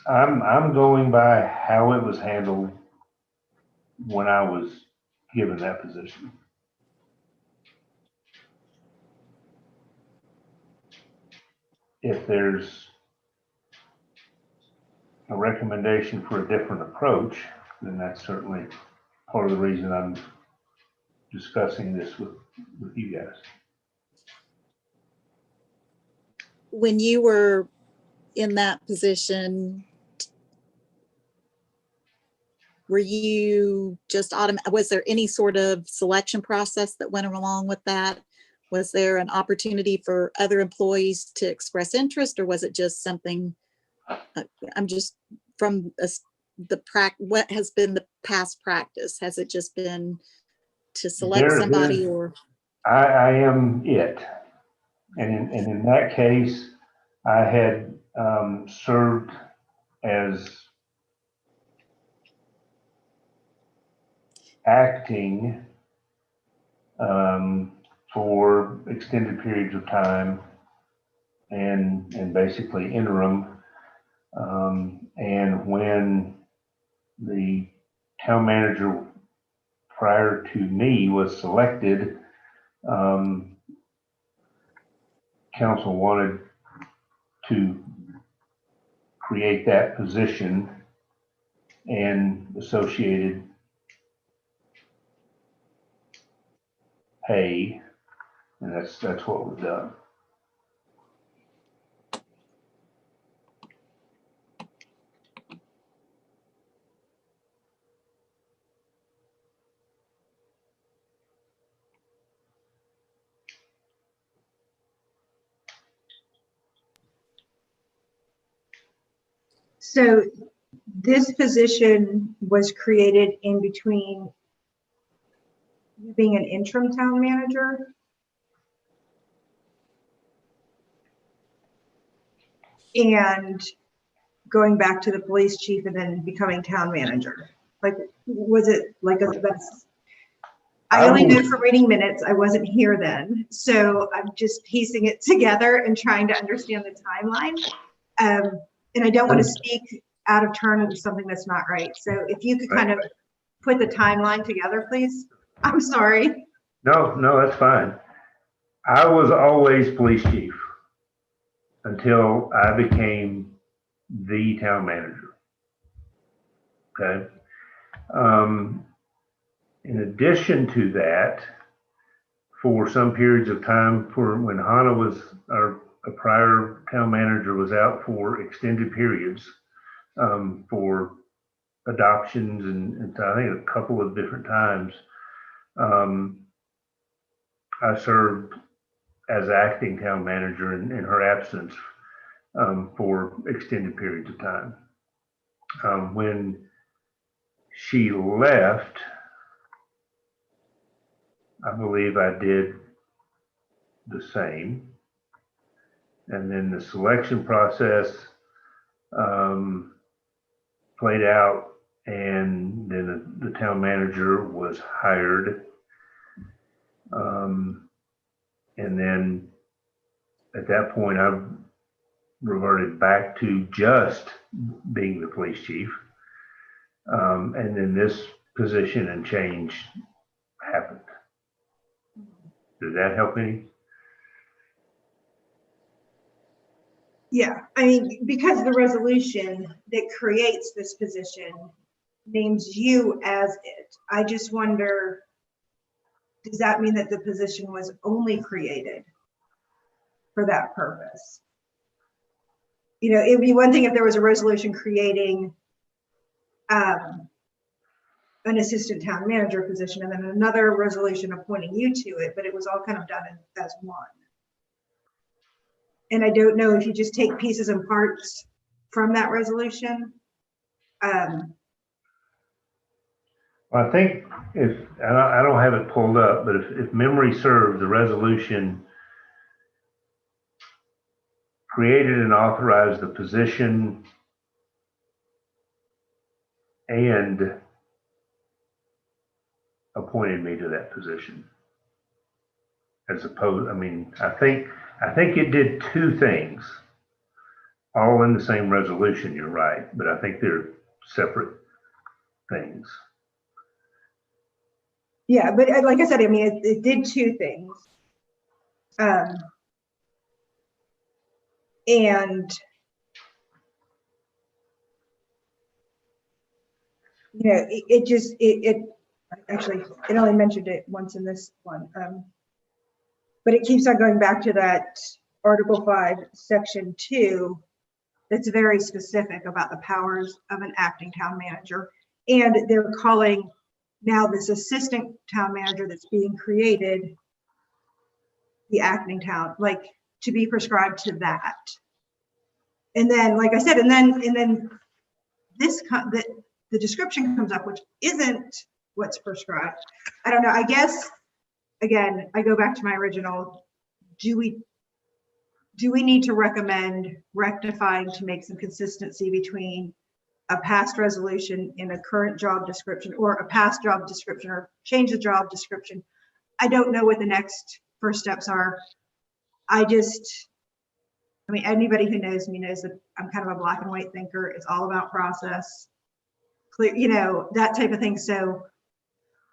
I'm going by how it was handled when I was given that position. If there's a recommendation for a different approach, then that's certainly part of the reason I'm discussing this with you guys. When you were in that position, were you just was there any sort of selection process that went along with that? Was there an opportunity for other employees to express interest, or was it just something, I'm just from what has been the past practice? Has it just been to select somebody, or? I am it. And in that case, I had served as acting for extended periods of time and basically interim. And when the town manager prior to me was selected, council wanted to create that position and associated pay, and that's what was done. So this position was created in between being an interim town manager and going back to the police chief and then becoming town manager. Like, was it like that's, I only know from reading minutes, I wasn't here then. So I'm just piecing it together and trying to understand the timeline. And I don't want to speak out of turn into something that's not right. So if you could kind of put the timeline together, please. I'm sorry. No, that's fine. I was always police chief until I became the town manager. Okay. In addition to that, for some periods of time, for when Hannah was our prior town manager was out for extended periods for adoptions and I think a couple of different times, I served as acting town manager in her absence for extended periods of time. When she left, I believe I did the same. And then the selection process played out, and then the town manager was hired. And then at that point, I reverted back to just being the police chief. And then this position and change happened. Did that help any? Yeah, I mean, because the resolution that creates this position names you as it. I just wonder, does that mean that the position was only created for that purpose? You know, it'd be one thing if there was a resolution creating an assistant town manager position and then another resolution appointing you to it, but it was all kind of done as one. And I don't know if you just take pieces and parts from that resolution. Well, I think I don't have it pulled up, but if memory serves, the resolution created and authorized the position and appointed me to that position. as opposed, I mean, I think it did two things, all in the same resolution, you're right, but I think they're separate things. Yeah, but like I said, I mean, it did two things. And you know, it actually, it only mentioned it once in this one. But it keeps on going back to that Article 5, Section 2, that's very specific about the powers of an acting town manager. And they're calling now this assistant town manager that's being created the acting town, like to be prescribed to that. And then, like I said, and then this, the description comes up, which isn't what's prescribed. I don't know, I guess, again, I go back to my original, do we need to recommend rectifying to make some consistency between a past resolution in a current job description, or a past job description, or change the job description? I don't know what the next first steps are. I mean, anybody who knows me knows that I'm kind of a black and white thinker. It's all about process, clear, you know, that type of thing. So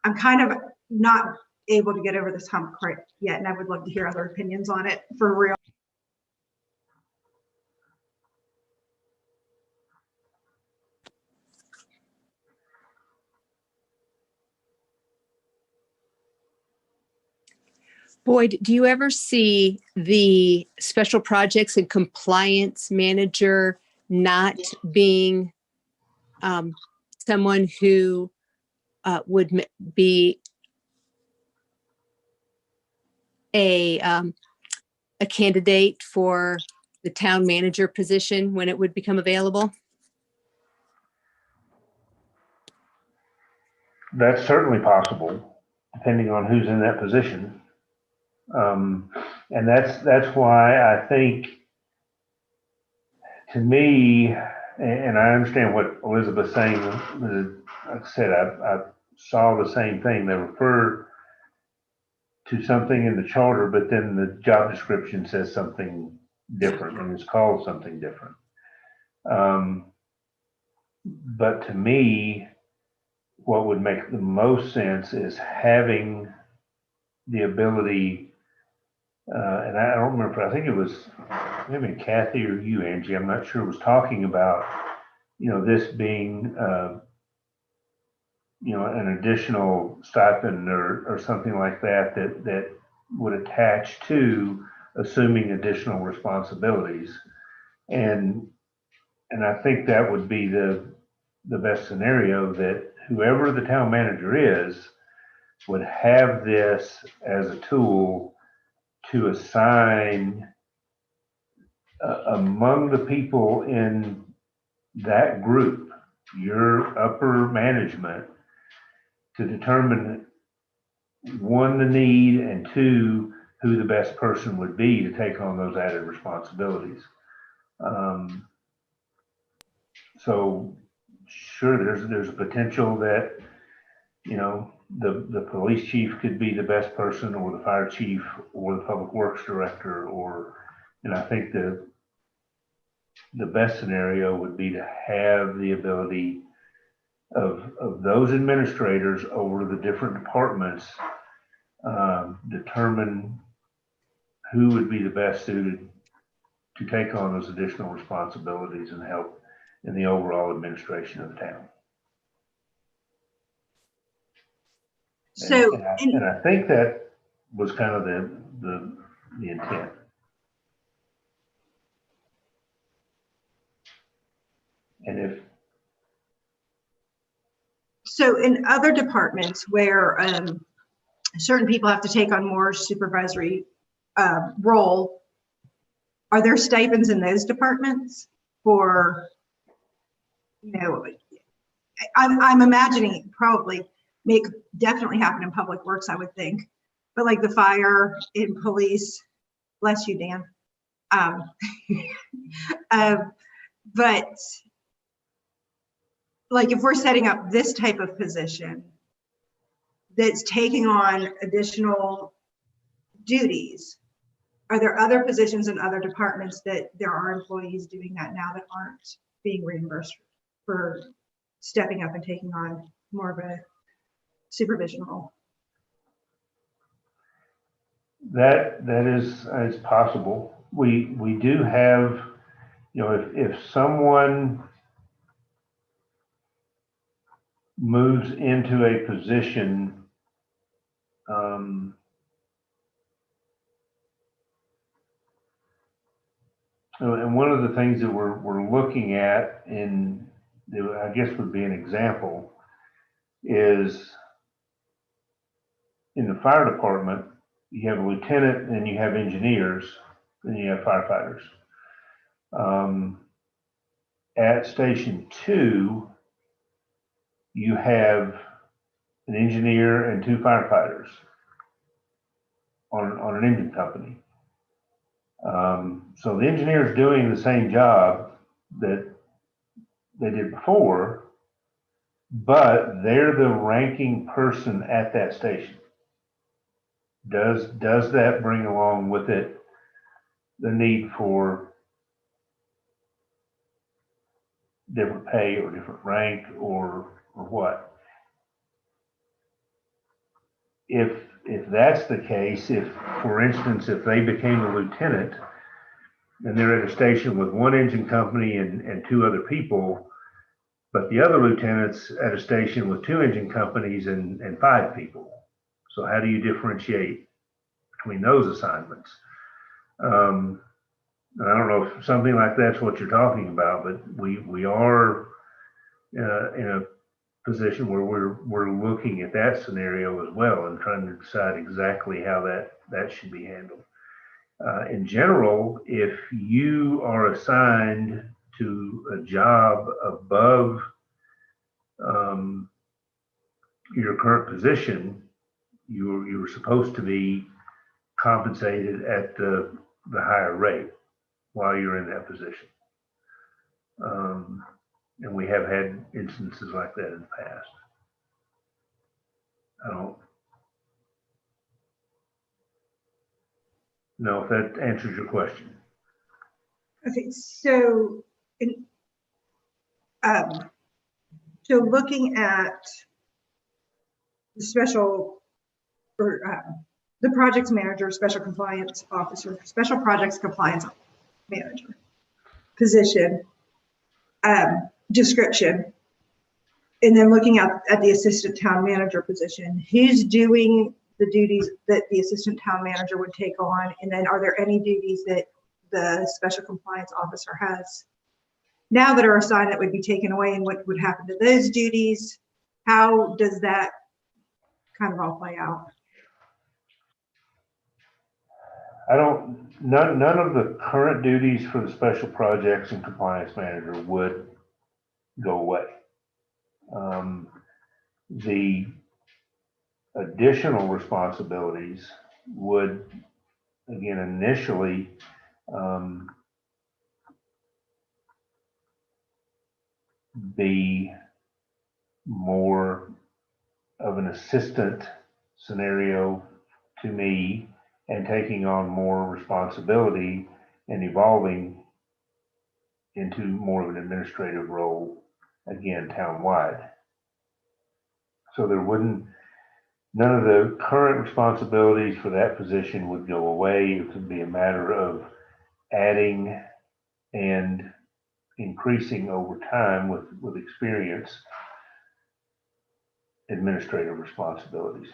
I'm kind of not able to get over this hump quite yet, and I would love to hear other opinions on it for real. Boyd, do you ever see the special projects and compliance manager not being someone who would be a candidate for the town manager position when it would become available? That's certainly possible, depending on who's in that position. And that's why I think, to me, and I understand what Elizabeth's saying, like I said, I saw the same thing. They refer to something in the charter, but then the job description says something different, and it's called something different. But to me, what would make the most sense is having the ability, and I don't remember, I think it was maybe Kathy or you, Angie, I'm not sure, was talking about, you know, this being, you know, an additional stipend or something like that, that would attach to assuming additional responsibilities. And I think that would be the best scenario, that whoever the town manager is would have this as a tool to assign among the people in that group, your upper management, to determine, one, the need, and two, who the best person would be to take on those added responsibilities. So sure, there's a potential that, you know, the police chief could be the best person, or the fire chief, or the public works director, and I think the best scenario would be to have the ability of those administrators over the different departments determine who would be the best suited to take on those additional responsibilities and help in the overall administration of the town. So, and I think that was kind of the intent. And if so in other departments where certain people have to take on more supervisory role, are there stipends in those departments for, you know, I'm imagining it probably definitely happen in public works, I would think, but like the fire, in police, bless you, Dan. But like if we're setting up this type of position that's taking on additional duties, are there other positions in other departments that there are employees doing that now that aren't being reimbursed for stepping up and taking on more of a supervision role? That is possible. We do have, if someone moves into a position, and one of the things that we're looking at, and I guess would be an example, is in the fire department, you have a lieutenant, and you have engineers, and you have firefighters. At Station 2, you have an engineer and 2 firefighters on an engine company. So the engineer is doing the same job that they did before, but they're the ranking person at that station. Does that bring along with it the need for different pay or different rank or what? If that's the case, if, for instance, if they became a lieutenant and they're at a station with 1 engine company and 2 other people, but the other lieutenant's at a station with 2 engine companies and 5 people. So how do you differentiate between those assignments? I don't know if something like that's what you're talking about, but we are in a position where we're looking at that scenario as well and trying to decide exactly how that should be handled. In general, if you are assigned to a job above your current position, you were supposed to be compensated at the higher rate while you're in that position. And we have had instances like that in the past. I don't know if that answers your question. Okay, so so looking at the special, or the projects manager, special compliance officer, special projects compliance manager position description, and then looking at the assistant town manager position, who's doing the duties that the assistant town manager would take on, and then are there any duties that the special compliance officer has now that are assigned that would be taken away, and what would happen to those duties? How does that kind of all play out? None of the current duties for the special projects and compliance manager would go away. The additional responsibilities would, again, initially be more of an assistant scenario to me and taking on more responsibility and evolving into more of an administrative role, again, townwide. So none of the current responsibilities for that position would go away. It would be a matter of adding and increasing over time with experience administrative responsibilities.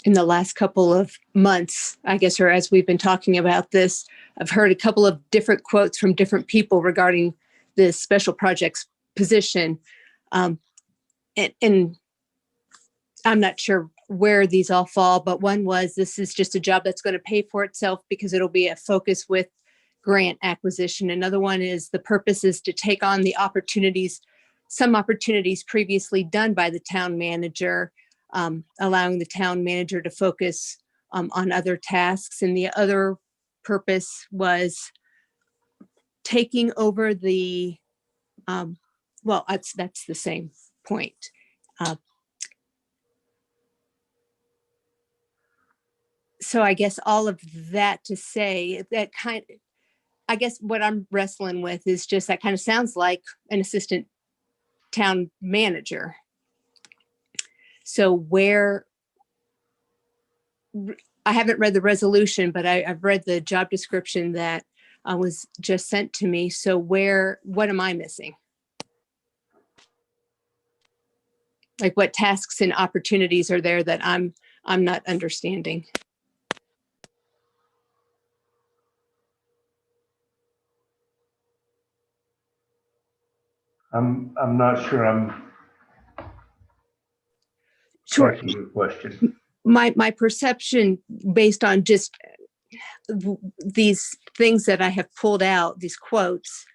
In the last couple of months, I guess, or as we've been talking about this, I've heard a couple of different quotes from different people regarding this special projects position. And I'm not sure where these all fall, but one was, this is just a job that's going to pay for itself because it'll be a focus with grant acquisition. Another one is the purpose is to take on the opportunities, some opportunities previously done by the town manager, allowing the town manager to focus on other tasks. And the other purpose was taking over the, well, that's the same point. So I guess all of that to say that I guess what I'm wrestling with is just that kind of sounds like an assistant town manager. So where, I haven't read the resolution, but I've read the job description that was just sent to me. So what am I missing? Like what tasks and opportunities are there that I'm not understanding? I'm not sure I'm Sure. catching your question. My perception based on just these things that I have pulled out, these quotes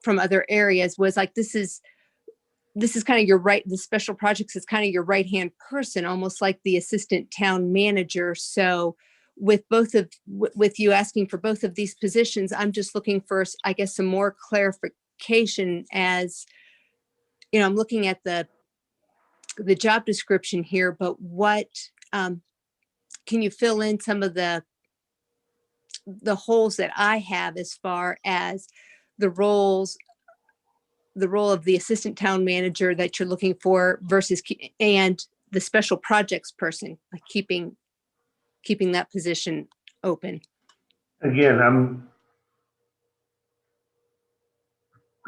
from other areas, was like, this is kind of your right, the special projects is kind of your right-hand person, almost like the assistant town manager. So with with you asking for both of these positions, I'm just looking for, I guess, some more clarification. As you know, I'm looking at the job description here, but what, can you fill in some of the holes that I have as far as the role of the assistant town manager that you're looking for versus, and the special projects person, like keeping that position open? Again,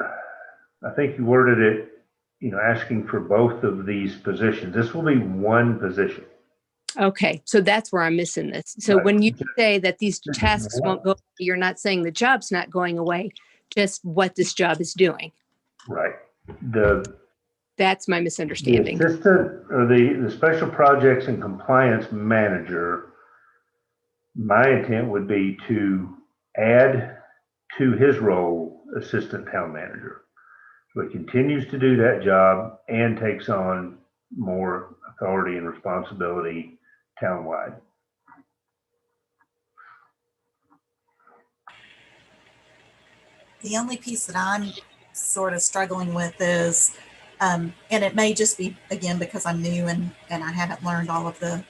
I think you worded it, asking for both of these positions. This will be one position. Okay, so that's where I'm missing this. So Right. when you say that these tasks won't go, you're not saying the job's not going away, just what this job is doing. Right. That's my The misunderstanding. assistant or the special projects and compliance manager, my intent would be to add to his role assistant town manager. So he continues to do that job and takes on more authority and responsibility townwide. The only piece that I'm sort of struggling with is, and it may just be, again, because I'm new and I haven't learned all of the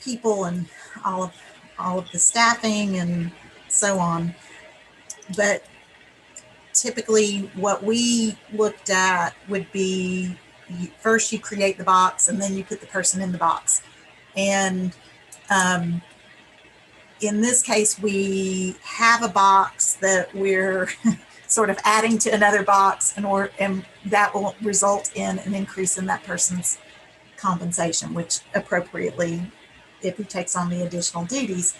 people and all of the staffing and so on. But typically what we looked at would be, first you create the box and then you put the person in the box. And in this case, we have a box that we're sort of adding to another box, and that will result in an increase in that person's compensation, which appropriately, if he takes on the additional duties.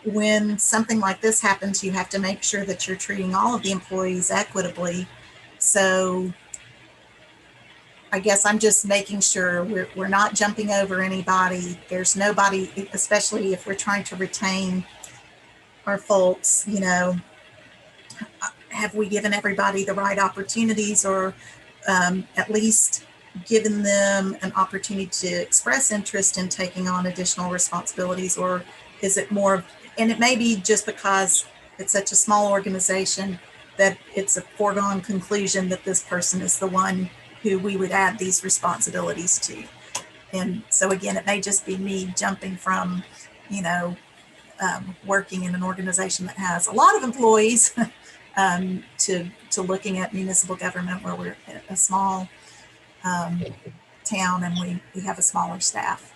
When something like this happens, you have to make sure that you're treating all of the employees equitably. So I guess I'm just making sure we're not jumping over anybody. There's nobody, especially if we're trying to retain our folks, have we given everybody the right opportunities, or at least given them an opportunity to express interest in taking on additional responsibilities? Or is it more, and it may be just because it's such a small organization that it's a foregone conclusion that this person is the one who we would add these responsibilities to. And so again, it may just be me jumping from, working in an organization that has a lot of employees to looking at municipal government where we're a small town and we have a smaller staff.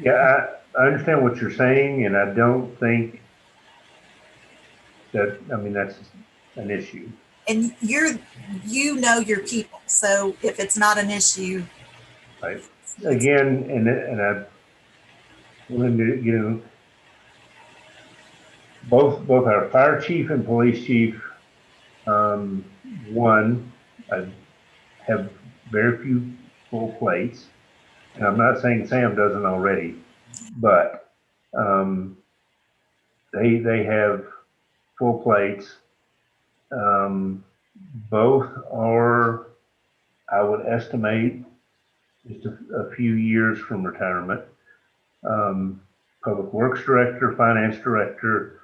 Yeah, I understand what you're saying, and I don't think that's an issue. And you know your people, so if it's not an issue, Right. Again, and I wanted to, both our fire chief and police chief, one, have very few full plates. And I'm not saying Sam doesn't already, but they have full plates. Both are, I would estimate, just a few years from retirement. Public Works Director, Finance Director,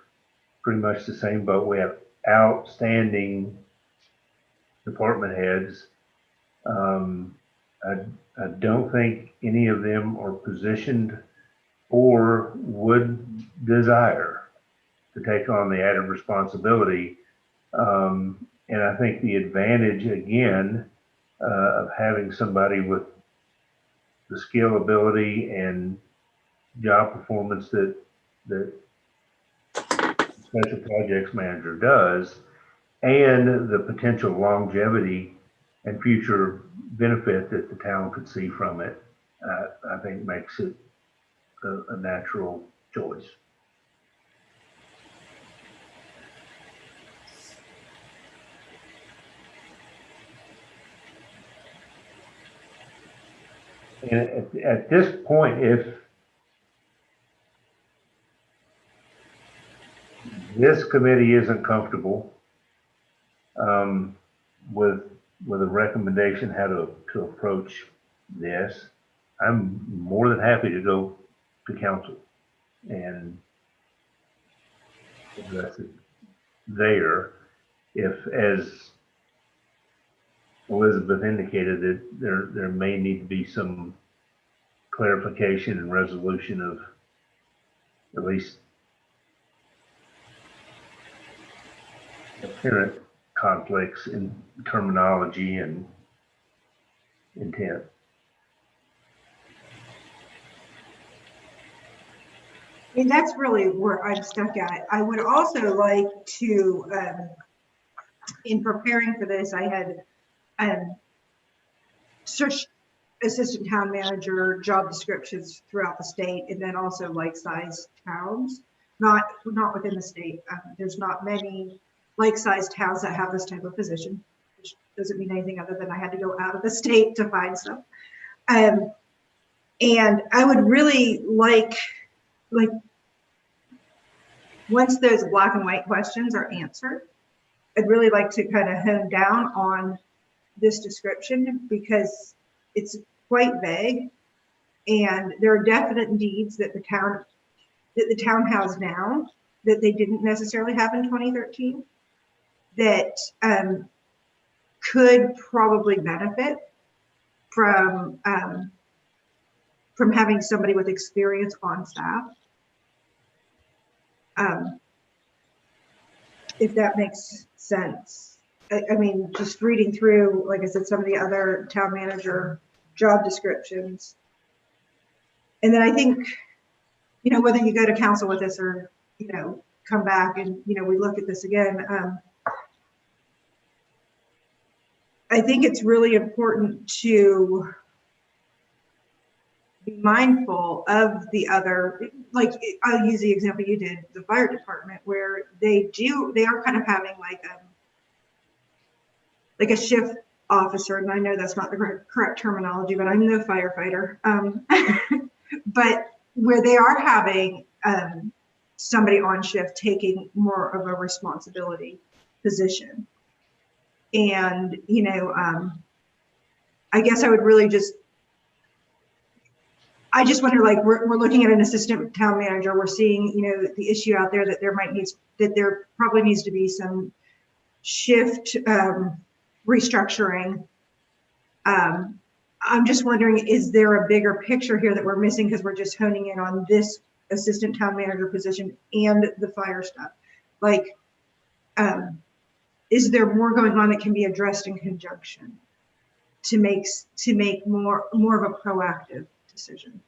pretty much the same boat. We have outstanding department heads. I don't think any of them are positioned or would desire to take on the added responsibility. And I think the advantage, again, of having somebody with the skill, ability, and job performance that special projects manager does, and the potential longevity and future benefit that the town could see from it, I think makes it a natural choice. And at this point, if this committee isn't comfortable with a recommendation how to approach this, I'm more than happy to go to council and address it there. If, as Elizabeth indicated, that there may need to be some clarification and resolution of at least apparent conflicts in terminology and intent. I mean, that's really where I'm stuck at. I would also like to, in preparing for this, I had searched assistant town manager job descriptions throughout the state, and then also like-sized towns, not within the state. There's not many like-sized towns that have this type of position, which doesn't mean anything other than I had to go out of the state to find some. And I would really like once those black and white questions are answered, I'd really like to kind of hone down on this description, because it's quite vague, and there are definite needs that the town has now that they didn't necessarily have in 2013 that could probably benefit from having somebody with experience on staff. If that makes sense. I mean, just reading through, like I said, some of the other town manager job descriptions. And then I think, whether you go to council with this or, come back and, we look at this again, I think it's really important to be mindful of the other, like I'll use the example you did, the fire department, where they are kind of having like a shift officer, and I know that's not the correct terminology, but I'm no firefighter, but where they are having somebody on shift taking more of a responsibility position. And, I guess I would really I just wonder, like, we're looking at an assistant town manager, we're seeing, the issue out there that there probably needs to be some shift restructuring. I'm just wondering, is there a bigger picture here that we're missing because we're just honing in on this assistant town manager position and the fire stuff? Like, is there more going on that can be addressed in conjunction to make more of a proactive decision?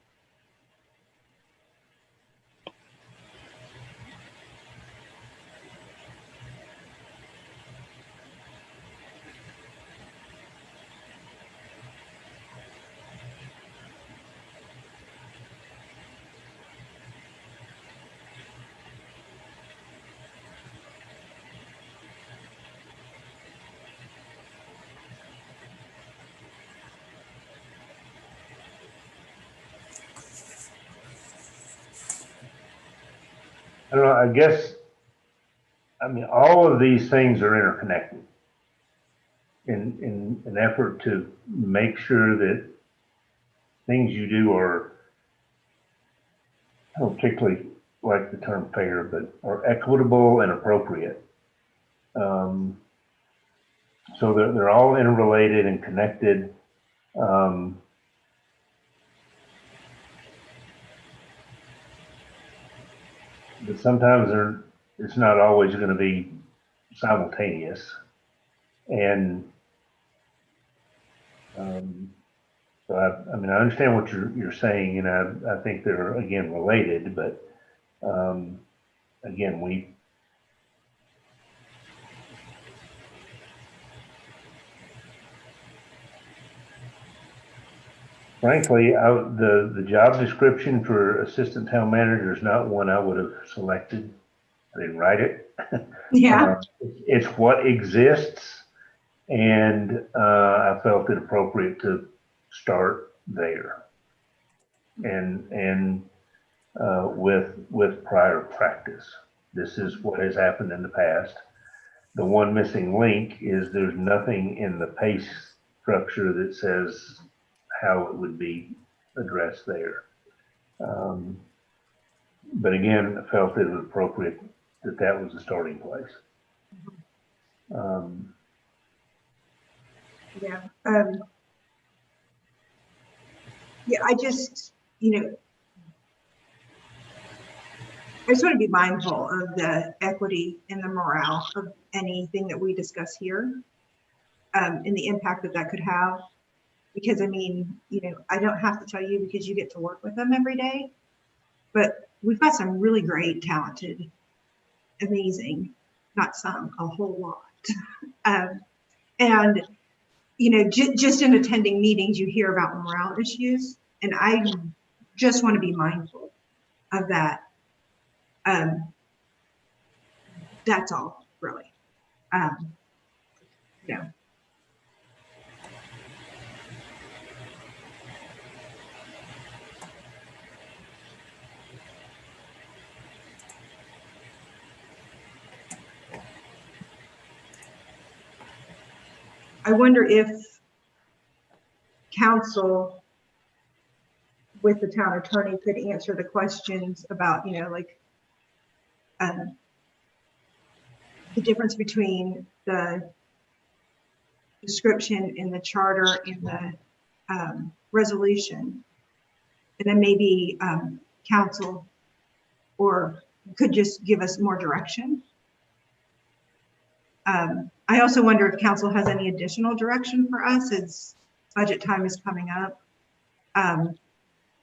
I don't know, I guess, I mean, all of these things are interconnected in an effort to make sure that things you do are, I don't particularly like the term fair, but are equitable and appropriate. So they're all interrelated and connected. But sometimes it's not always going to be simultaneous. And so I mean, I understand what you're saying, and I think they're again related, but again, frankly, the job description for assistant town manager is not one I would have selected. I didn't write it. Yeah. It's what exists, and I felt it appropriate to start there, and with prior practice. This is what has happened in the past. The one missing link is there's nothing in the pay structure that says how it would be addressed there. But again, I felt it was appropriate that was the starting place. Yeah. Yeah, I just, I just want to be mindful of the equity and the morale of anything that we discuss here, and the impact that could have. Because I mean, I don't have to tell you because you get to work with them every day, but we've got some really great, talented, amazing, not some, a whole lot. And, just in attending meetings, you hear about morale issues, and I just want to be mindful of that. That's all, really. Yeah. I wonder if council with the town attorney could answer the questions about, the difference between the description in the charter and the resolution. And then maybe council or could just give us more direction. I also wonder if council has any additional direction for us as budget time is coming up.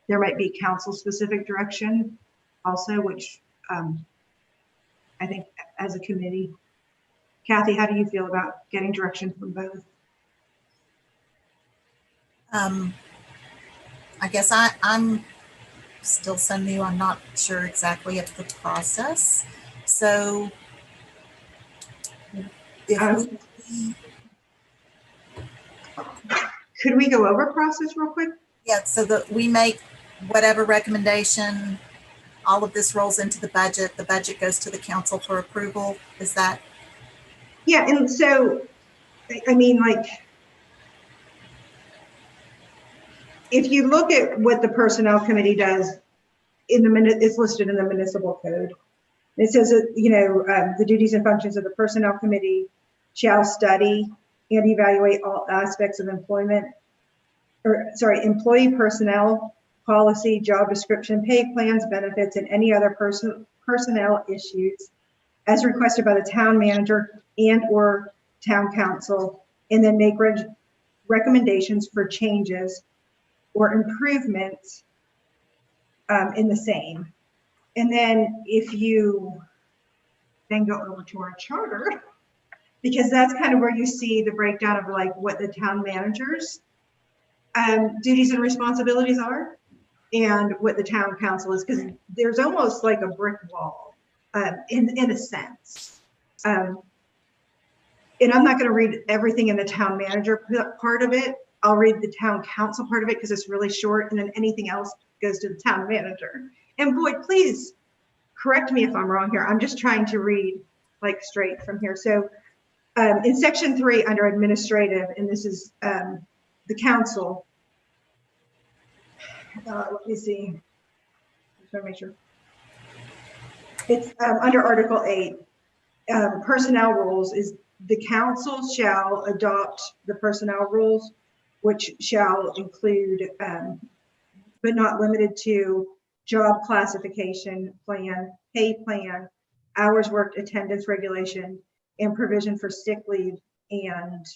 There might be council specific direction also, which I think as a committee. Kathy, how do you feel about getting direction from both? I guess I'm still so new. I'm not sure exactly of the process. So if could we go over process real quick? Yeah, so that we make whatever recommendation, all of this rolls into the budget goes to the council for approval. Is that? Yeah, and so, I mean, like, if you look at what the personnel committee does in the minute, it's listed in the municipal code. It says that, the duties and functions of the personnel committee shall study and evaluate all aspects of employee personnel policy, job description, pay plans, benefits, and any other personnel issues as requested by the town manager and or town council, and then make recommendations for changes or improvements in the same. And then if you then go over to our charter, because that's kind of where you see the breakdown of like what the town managers duties and responsibilities are and what the town council is, because there's almost like a brick wall in a sense. And I'm not going to read everything in the town manager part of it. I'll read the town council part of it because it's really short, and then anything else goes to the town manager. And Boyd, please correct me if I'm wrong here. I'm just trying to read like straight from here. So in section 3 under administrative, and this is the council. Let me see. Just want to make sure. It's under Article 8. Personnel rules is the council shall adopt the personnel rules, which shall include, but not limited to, job classification plan, pay plan, hours worked, attendance regulation, and provision for sick leave and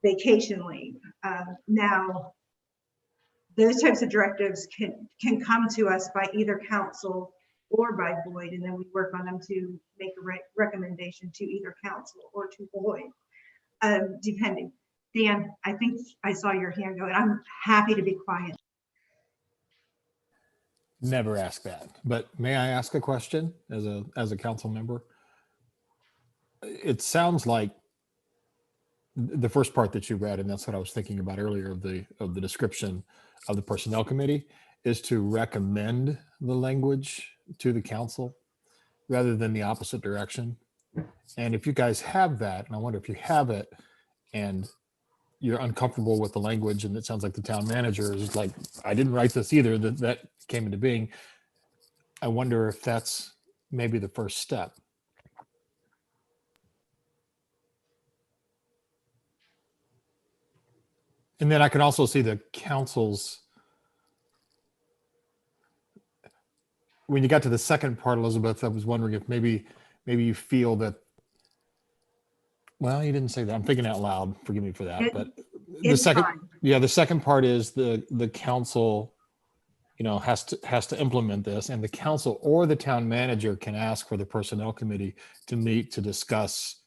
vacation leave. Now, those types of directives can come to us by either council or by Boyd, and then we work on them to make a recommendation to either council or to Boyd, depending. Dan, I think I saw your hand go, and I'm happy to be quiet. Never ask that, but may I ask a question as a council member? It sounds like the first part that you read, and that's what I was thinking about earlier of the description of the personnel committee, is to recommend the language to the council rather than the opposite direction. And if you guys have that, and I wonder if you have it and you're uncomfortable with the language, and it sounds like the town manager is like, I didn't write this either, that came into being. I wonder if that's maybe the first step. And then I can also see the council's, when you got to the second part, Elizabeth, I was wondering if maybe you feel that, well, you didn't say that. I'm thinking out loud. Forgive me for that. But the second, fine. yeah, the second part is the council, has to implement this, and the council or the town manager can ask for the personnel committee to meet to discuss,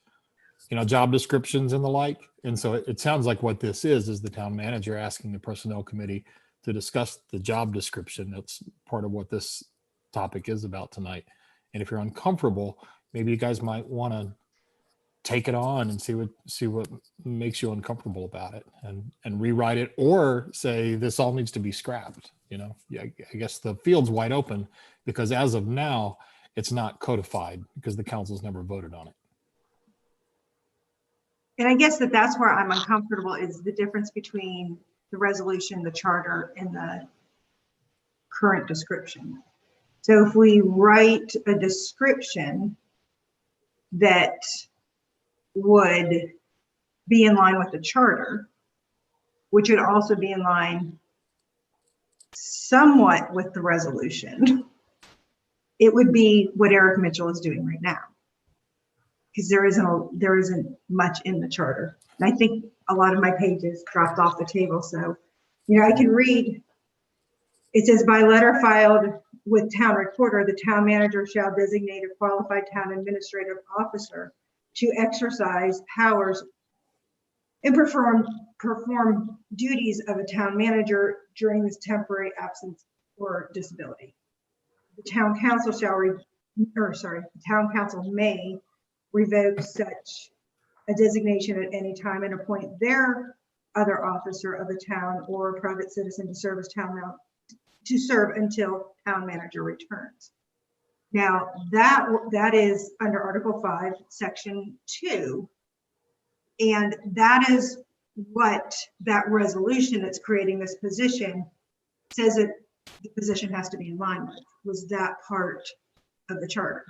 job descriptions and the like. And so it sounds like what this is the town manager asking the personnel committee to discuss the job description. That's part of what this topic is about tonight. And if you're uncomfortable, maybe you guys might want to take it on and see what makes you uncomfortable about it, and rewrite it, or say this all needs to be scrapped. Yeah, I guess the field's wide open, because as of now, it's not codified because the council's never voted on it. And I guess that's where I'm uncomfortable, is the difference between the resolution, the charter, and the current description. So if we write a description that would be in line with the charter, which would also be in line somewhat with the resolution, it would be what Eric Mitchell is doing right now, because there isn't much in the charter. And I think a lot of my pages dropped off the table. So, I can read. It says, by letter filed with town recorder, the town manager shall designate a qualified town administrative officer to exercise powers and perform duties of a town manager during this temporary absence or disability. The town council the town council may revoke such a designation at any time and appoint their other officer of the town or a private citizen to serve as to serve until town manager returns. Now that is under Article 5, Section 2, and that is what that resolution that's creating this position says that the position has to be in line with, was that part of the charter.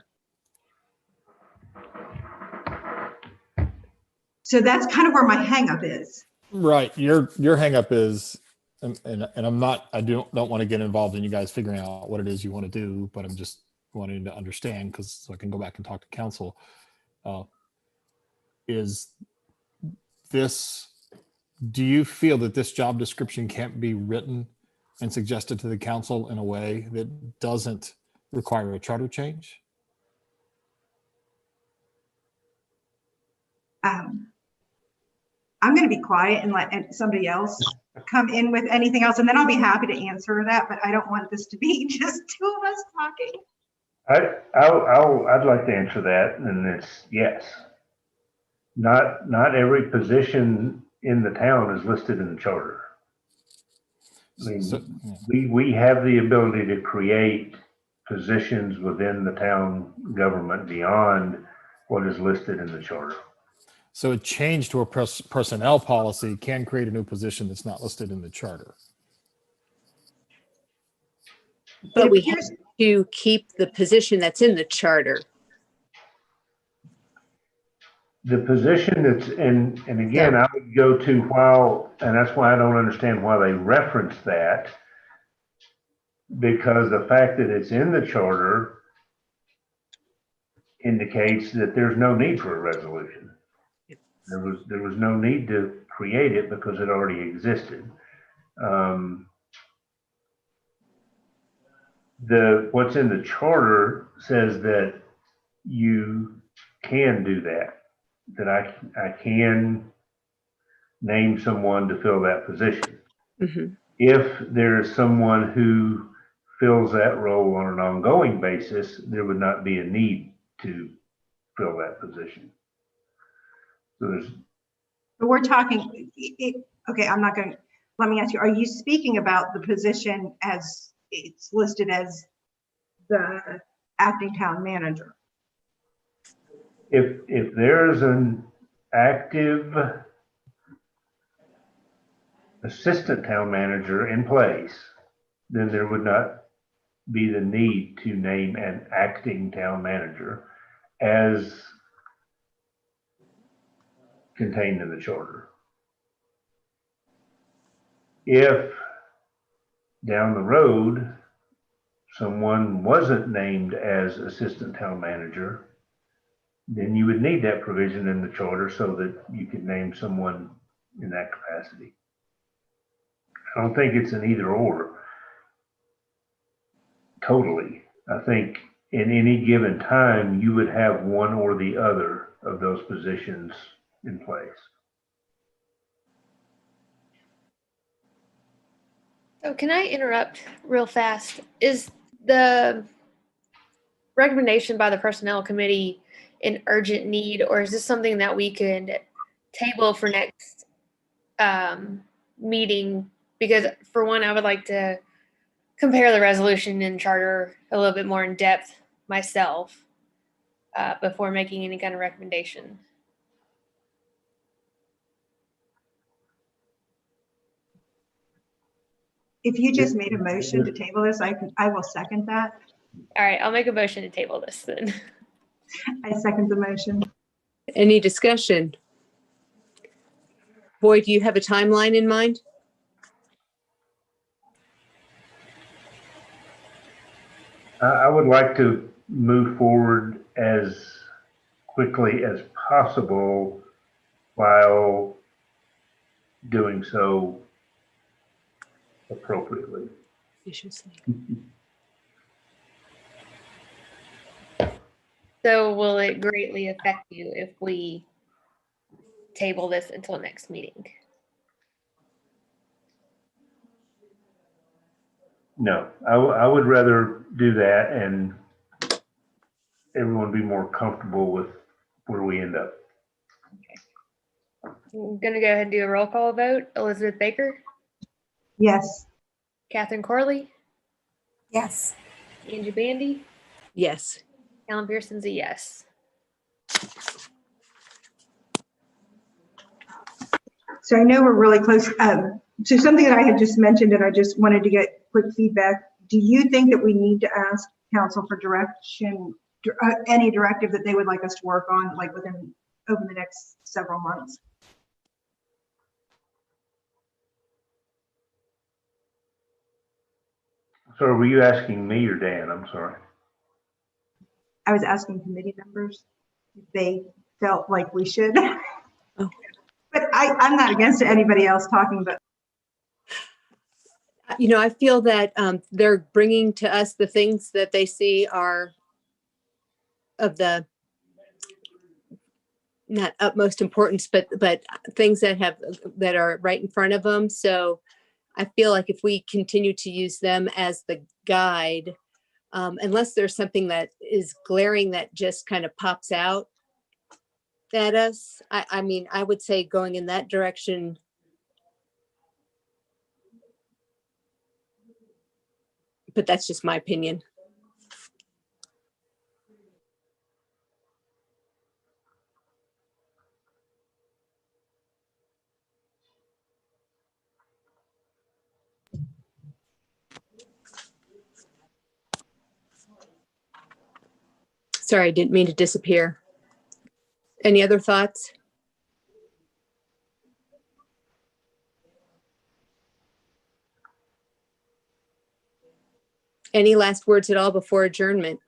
So that's kind of where my hangup is. Right. Your hang up is, and I'm not, I don't want to get involved in you guys figuring out what it is you want to do, but I'm just wanting to understand, because so I can go back and talk to council. Is this, do you feel that this job description can't be written and suggested to the council in a way that doesn't require a charter change? I'm going to be quiet and let somebody else come in with anything else, and then I'll be happy to answer that, but I don't want this to be just two of us talking. I'd like to answer that, and it's yes. Not every position in the town is listed in the charter. I mean, we have the ability to create positions within the town government beyond what is listed in the charter. So a change to a personnel policy can create a new position that's not listed in the charter. But It we have appears- to keep the position that's in the charter. The position that's in, and again, I would go to while, and that's why I don't understand why they reference that. Because the fact that it's in the charter indicates that there's no need for a resolution. There was no need to create it because it already existed. What's in the charter says that you can do that I can name someone to fill that position. Mhm. If there is someone who fills that role on an ongoing basis, there would not be a need to fill that position. So there's, But we're talking, okay, I'm not going, let me ask you, are you speaking about the position as it's listed as the acting town manager? if there's an active assistant town manager in place, then there would not be the need to name an acting town manager as contained in the charter. If down the road, someone wasn't named as assistant town manager, then you would need that provision in the charter so that you could name someone in that capacity. I don't think it's an either or. Totally. I think in any given time, you would have one or the other of those positions in place. So can I interrupt real fast? Is the recommendation by the personnel committee an urgent need, or is this something that we could table for next meeting? Because for one, I would like to compare the resolution and charter a little bit more in depth myself before making any kind of recommendation. If you just made a motion to table this, I will second that. All right, I'll make a motion to table this then. I second the motion. Any discussion? Boyd, do you have a timeline in mind? I would like to move forward as quickly as possible while doing so appropriately. So will it greatly affect you if we table this until next meeting? No, I would rather do that and everyone be more comfortable with where we end up. I'm gonna go ahead and do a roll call vote. Elizabeth Baker, Yes. Catherine Corley, Yes. Angie Bandy, Yes. Alan Pearson's a yes. So I know we're really close. So something that I had just mentioned and I just wanted to get quick feedback. Do you think that we need to ask council for direction, any directive that they would like us to work on, like over the next several months? So were you asking me or Dan? I'm sorry. I was asking committee members if they felt like we should. Oh. But I'm not against anybody else talking, but I feel that they're bringing to us the things that they see are of the not utmost importance, but things that are right in front of them. So I feel like if we continue to use them as the guide, unless there's something that is glaring that just kind of pops out at us, I mean, I would say going in that direction. But that's just my opinion. Sorry, I didn't mean to disappear. Any other thoughts? Any last words at all before adjournment?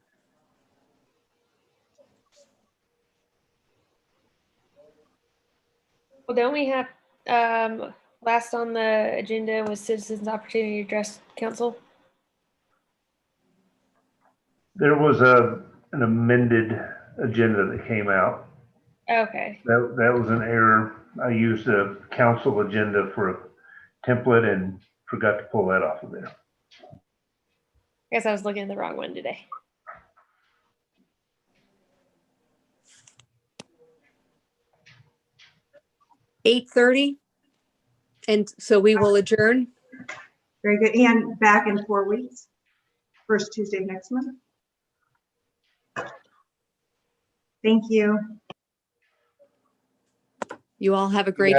Well, don't we have, last on the agenda was citizens' opportunity to address council? There was an amended agenda that came out. Okay. That was an error. I used a council agenda for a template and forgot to pull that off of there. I guess I was looking at the wrong one today. (8:30), and so we will adjourn. Very good. And back in 4 weeks, first Tuesday of next month. Thank you. You all have a great